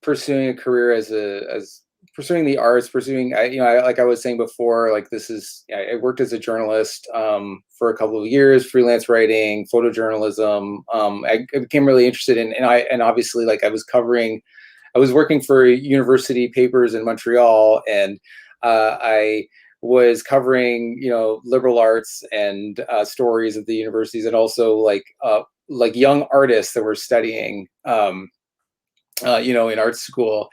pursuing a career as pursuing the arts, like I was saying before, like I worked as a journalist for a couple of years, freelance writing, photojournalism. I became really interested and obviously, like, I was working for university papers in Montreal, and I was covering, liberal arts and stories at the universities, and also like young artists that were studying, in art school.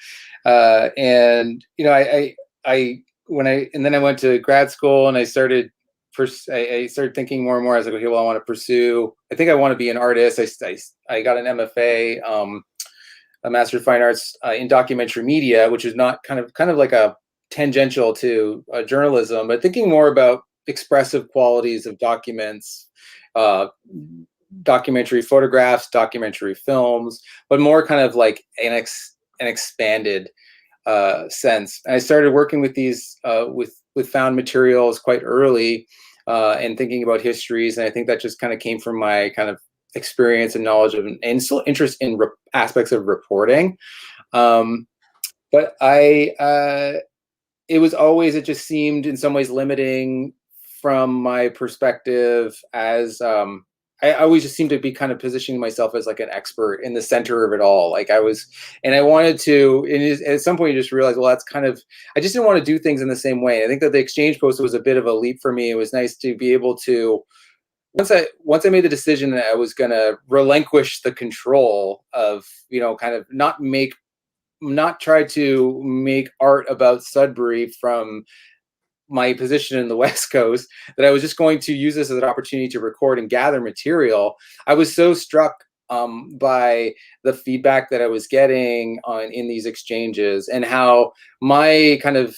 And then I went to grad school, and I started thinking more and more. I was like, okay, well, I want to pursue. I think I want to be an artist. I got an MFA, a Master of Fine Arts in documentary media, which is not kind of like a tangential to journalism, but thinking more about expressive qualities of documents, uh, documentary photographs, documentary films, but more kind of like an expanded sense. And I started working with these with found materials quite early, and thinking about histories. And I think that just kind of came from my kind of experience and knowledge of, and still interest in aspects of reporting. But it just seemed in some ways limiting from my perspective as I always just seemed to be kind of positioning myself as like an expert in the center of it all. Like I was, and I wanted to, and at some point you just realize, well, that's kind of, I just didn't want to do things in the same way. I think that the exchange post was a bit of a leap for me. It was nice to be able to, once I made the decision that I was going to relinquish the control of, kind of not try to make art about Sudbury from my position in the West Coast, that I was just going to use this as an opportunity to record and gather material. I was so struck by the feedback that I was getting in these exchanges, and how my kind of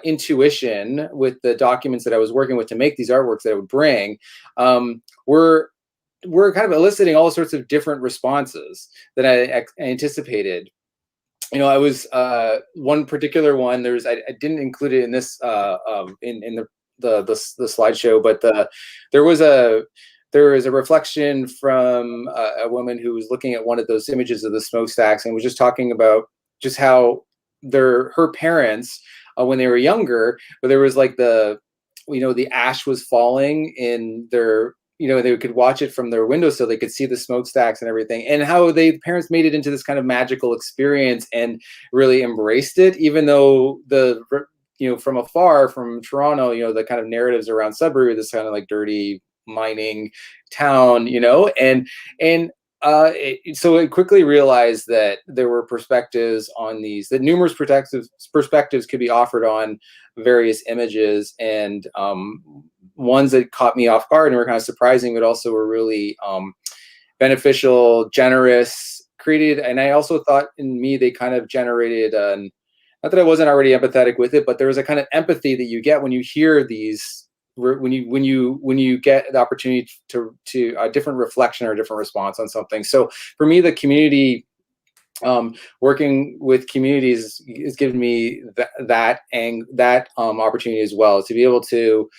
intuition with the documents that I was working with to make these artworks that I would bring were kind of eliciting all sorts of different responses that I anticipated. I was one particular one. I didn't include it in this in the slideshow, but there was a reflection from a woman who was looking at one of those images of the smokestacks and was just talking about just how her parents, when they were younger, but there was like the ash was falling in their, they could watch it from their window so they could see the smokestacks and everything, and how the parents made it into this kind of magical experience and really embraced it, even though from afar, from Toronto, the kind of narratives around Sudbury, this kind of like dirty mining town, so I quickly realized that there were perspectives on that numerous perspectives could be offered on various images, and ones that caught me off guard and were kind of surprising, but also were really beneficial, generous, created. And I also thought in me, they kind of generated, not that I wasn't already empathetic with it, but there was a kind of empathy that you get when you hear these, when you get the opportunity to a different reflection or a different response on something. So for me, the community, working with communities has given me that opportunity as well, to be able to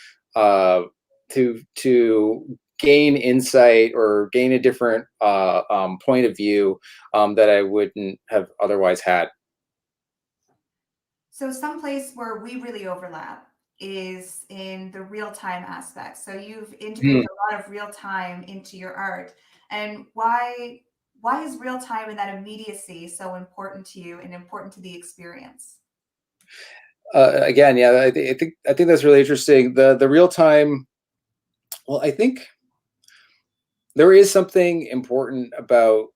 gain insight or gain a different point of view that I wouldn't have otherwise had. So some place where we really overlap is in the real-time aspect. So you've integrated a lot of real time into your art. And why is real time and that immediacy so important to you and important to the experience? Again, yeah, I think that's really interesting. The real time. Well, I think there is something important about,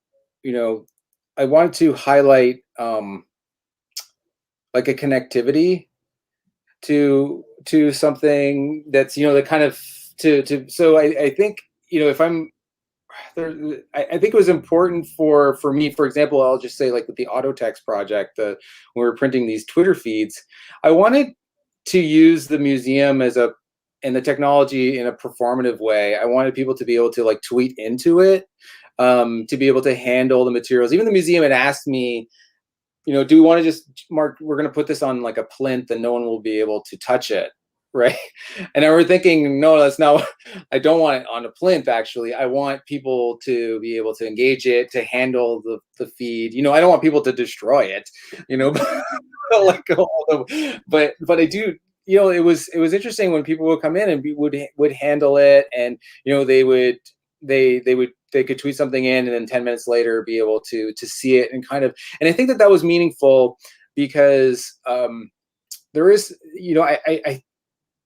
I wanted to highlight like a connectivity to something that's, the kind of so I think, if I'm there, I think it was important for me, for example, I'll just say, like with the Autotext project, when we were printing these Twitter feeds, I wanted to use the museum and the technology in a performative way. I wanted people to be able to like tweet into it, to be able to handle the materials. Even the museum had asked me, do we want to just, Mark, we're going to put this on like a plinth and no one will be able to touch it, right? And I were thinking, no, that's not, I don't want it on a plinth, actually. I want people to be able to engage it, to handle the feed. I don't want people to destroy it, like, but I do, it was interesting when people would come in and would handle it, and they could tweet something in, and then 10 minutes later be able to see it, and kind of, and I think that was meaningful, because there is,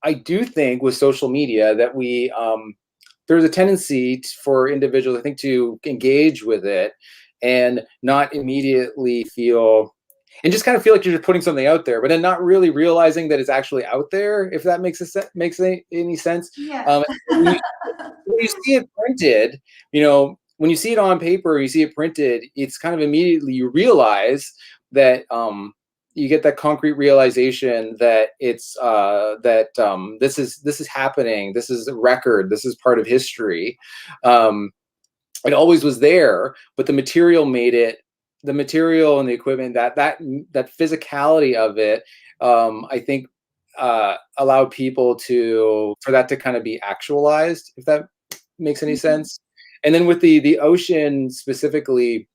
I do think with social media that there's a tendency for individuals, I think, to engage with it and not immediately feel, and just kind of feel like you're just putting something out there, but then not really realizing that it's actually out there, if that makes any sense. Yeah. When you see it printed, when you see it on paper, you see it printed, it's kind of immediately you realize that you get that concrete realization that it's this is happening. This is a record. This is part of history. It always was there, but the material made it. The material and the equipment, that physicality of it, I think, allowed people for that to kind of be actualized, if that makes any sense. And then with the ocean specifically,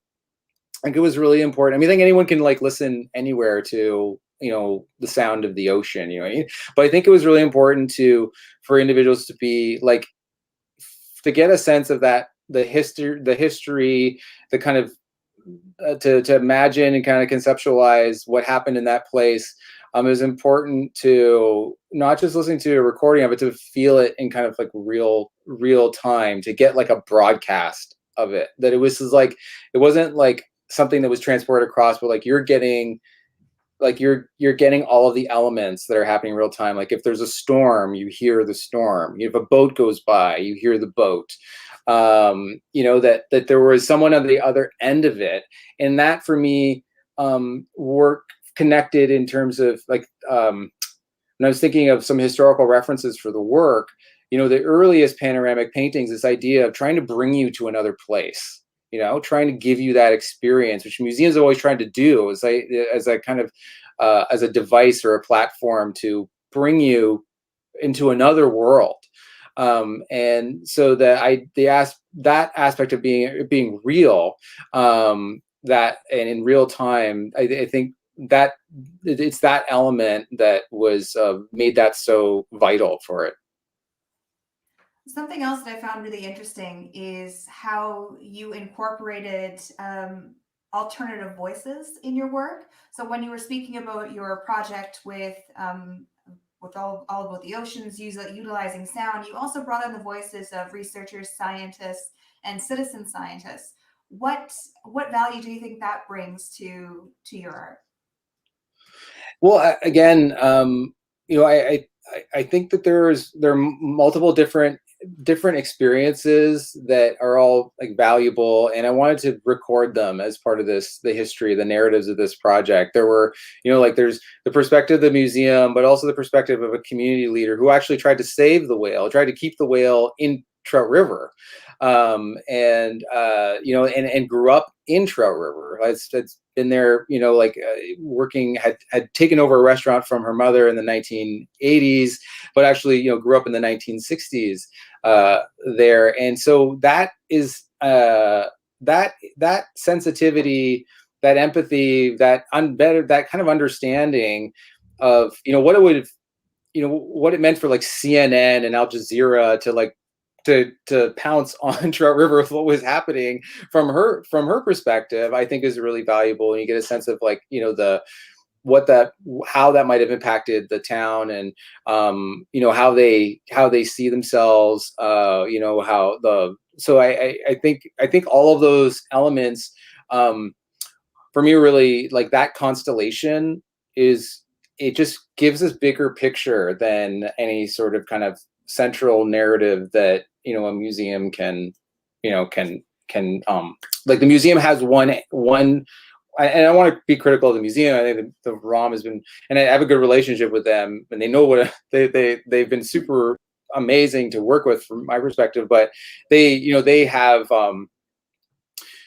I think it was really important. I mean, I think anyone can like listen anywhere to, the sound of the ocean, but I think it was really important for individuals to be like, to get a sense of that, the history, the kind of to imagine and kind of conceptualize what happened in that place. It was important to not just listen to a recording of it, to feel it in kind of like real time, to get like a broadcast of it. That it was like, it wasn't like something that was transported across, but like you're getting all of the elements that are happening in real time. Like if there's a storm, you hear the storm. If a boat goes by, you hear the boat. That there was someone on the other end of it, and that for me work connected in terms of like when I was thinking of some historical references for the work. The earliest panoramic paintings, this idea of trying to bring you to another place. Trying to give you that experience, which museums are always trying to do, as a kind of as a device or a platform to bring you into another world. And so that aspect of being real, that and in real time, I think that it's that element that was made that so vital for it. Something else that I found really interesting is how you incorporated alternative voices in your work. So when you were speaking about your project with all about the oceans, utilizing sound, you also brought in the voices of researchers, scientists, and citizen scientists. What value do you think that brings to your art? Well, again, I think that there are multiple different experiences that are all like valuable, and I wanted to record them as part of the history, the narratives of this project. There were, there's the perspective of the museum, but also the perspective of a community leader who actually tried to save the whale, tried to keep the whale in Trout River, and grew up in Trout River. It's been there, working, had taken over a restaurant from her mother in the 1980s, but actually, grew up in the 1960s there. And so that is that sensitivity, that empathy, that kind of understanding of, what it meant for like CNN and Al Jazeera to pounce on Trout River with what was happening from her perspective, I think is really valuable. And you get a sense of like, how that might have impacted the town, and how they see themselves, so I think all of those elements for me really, like, that constellation it just gives this bigger picture than any sort of kind of central narrative that a museum can like. The museum has one, and I want to be critical of the museum. I think the ROM has been, and I have a good relationship with them, and they know what they've been super amazing to work with from my perspective. But they have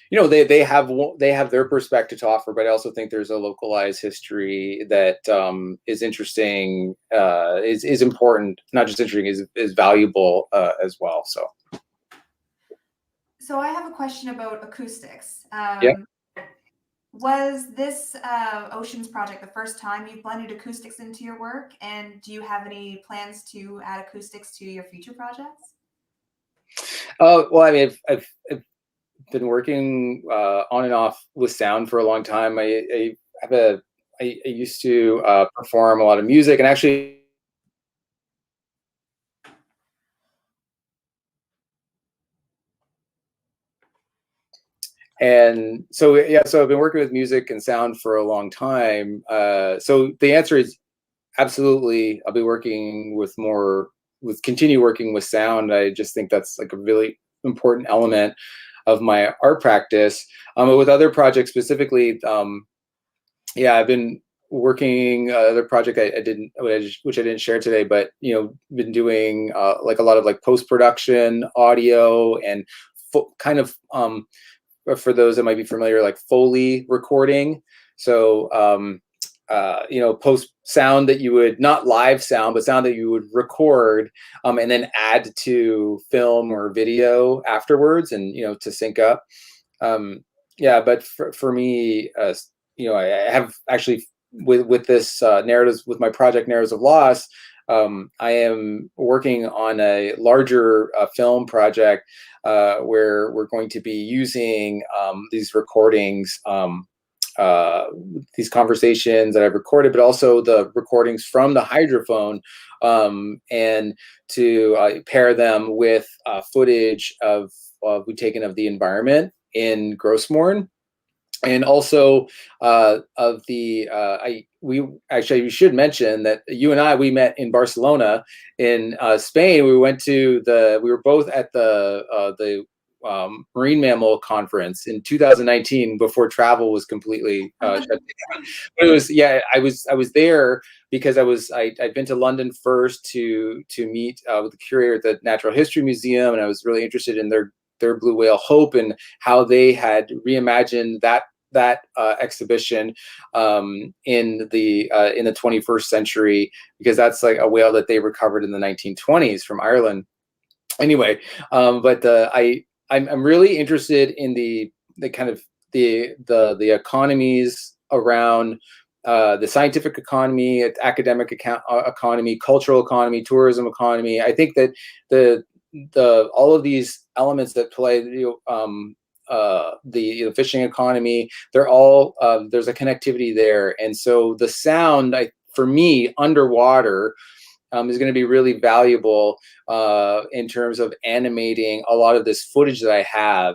they have their perspective to offer, but I also think there's a localized history that is interesting, is important, not just interesting, is valuable as well. So I have a question about acoustics. Yeah. Was this Oceans project the first time you've blended acoustics into your work? And do you have any plans to add acoustics to your future projects? Well, I mean, I've been working on and off with sound for a long time. I used to perform a lot of music, and actually, and so I've been working with music and sound for a long time. So the answer is absolutely. I'll be continue working with sound. I just think that's like a really important element of my art practice. But with other projects specifically, I've been working other project which I didn't share today, but been doing like a lot of like post-production audio and kind of for those that might be familiar, like Foley recording. So post sound that you would, not live sound, but sound that you would record and then add to film or video afterwards, and to sync up. But for me, I have actually with this narratives, with my project Narratives of Loss, I am working on a larger film project where we're going to be using these recordings, these conversations that I've recorded, but also the recordings from the hydrophone, and to pair them with footage of we've taken of the environment in Grossmorn, and also of the we should mention that you and I, we met in Barcelona in Spain. We were both at the marine mammal conference in 2019 before travel was completely shut down. But it was, yeah, I was there because I'd been to London first to meet with the curator at the Natural History Museum, and I was really interested in their blue whale Hope and how they had reimagined that exhibition in the 21st century, because that's like a whale that they recovered in the 1920s from Ireland. Anyway, but I'm really interested in the kind of the economies around the scientific economy, academic economy, cultural economy, tourism economy. I think that the all of these elements that play, the fishing economy, they're all there's a connectivity there, and so the sound, for me, underwater is going to be really valuable in terms of animating a lot of this footage that I have,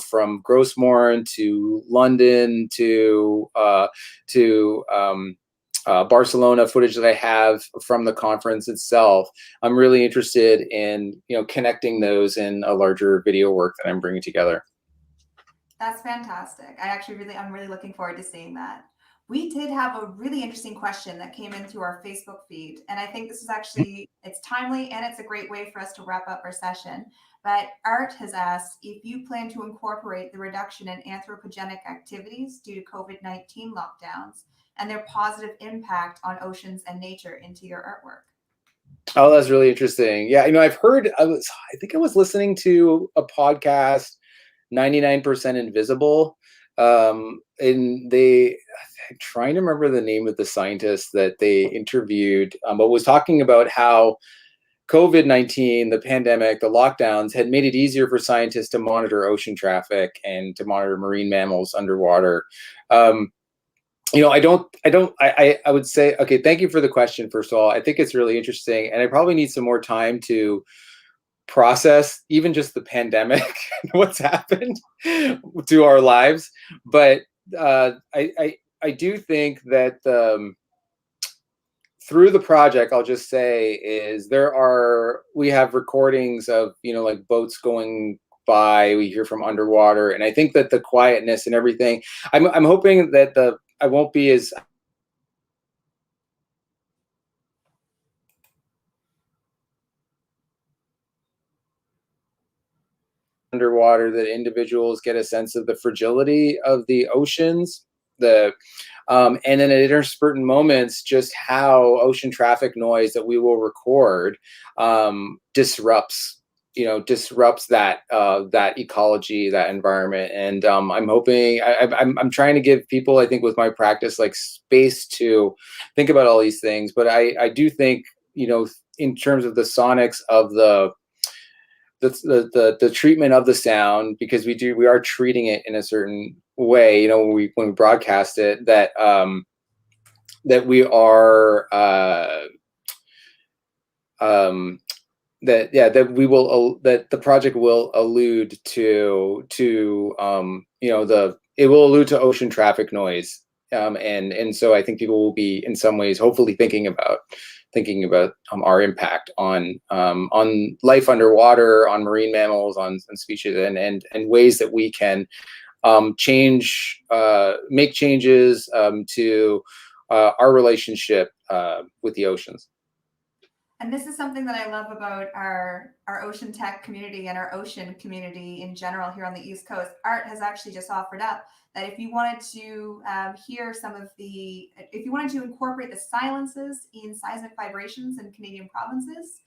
from Grossmorn to London to Barcelona, footage that I have from the conference itself. I'm really interested in connecting those in a larger video work that I'm bringing together. That's fantastic. I'm really looking forward to seeing that. We did have a really interesting question that came in through our Facebook feed. And I think this is actually, it's timely and it's a great way for us to wrap up our session. But Art has asked if you plan to incorporate the reduction in anthropogenic activities due to COVID-19 lockdowns and their positive impact on oceans and nature into your artwork. Oh, that's really interesting. Yeah, I've heard, I think I was listening to a podcast, 99% Invisible, and I'm trying to remember the name of the scientist that they interviewed, but was talking about how COVID-19, the pandemic, the lockdowns had made it easier for scientists to monitor ocean traffic and to monitor marine mammals underwater. I would say, okay, thank you for the question, first of all. I think it's really interesting, and I probably need some more time to process even just the pandemic, what's happened to our lives. But I do think that through the project, I'll just say, is we have recordings of, like boats going by, we hear from underwater, and I think that the quietness and everything, I'm hoping that I won't be as underwater, that individuals get a sense of the fragility of the oceans, and then at interspurtant moments, just how ocean traffic noise that we will record disrupts that ecology, that environment. And I'm hoping, I'm trying to give people, I think, with my practice, like space to think about all these things. But I do think, in terms of the sonics of the treatment of the sound, because we are treating it in a certain way, when we broadcast it, that we are that the project will allude to it will allude to ocean traffic noise, and so I think people will be, in some ways, hopefully thinking about our impact on life underwater, on marine mammals, on species, and ways that we can make changes to our relationship with the oceans. And this is something that I love about our ocean tech community and our ocean community in general here on the East Coast. Art has actually just offered up that if you wanted to hear if you wanted to incorporate the silences in seismic vibrations in Canadian provinces,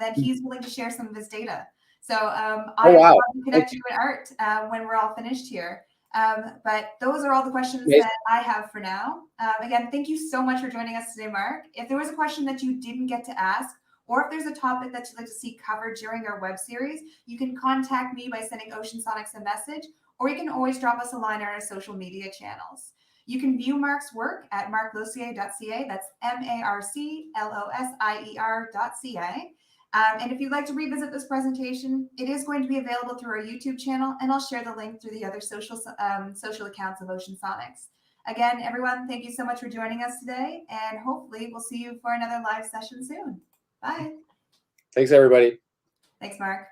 then he's willing to share some of his data. So I will connect you with Art when we're all finished here. But those are all the questions Yes. that I have for now. Again, thank you so much for joining us today, Marc. If there was a question that you didn't get to ask, or if there's a topic that you'd like to see covered during our web series, you can contact me by sending Ocean Sonics a message, or you can always drop us a line on our social media channels. You can view Marc's work at marclosier.ca. That's marclosier.ca. And if you'd like to revisit this presentation, it is going to be available through our YouTube channel, and I'll share the link through the other social accounts of Ocean Sonics. Again, everyone, thank you so much for joining us today, and hopefully we'll see you for another live session soon. Bye. Thanks, everybody. Thanks, Marc.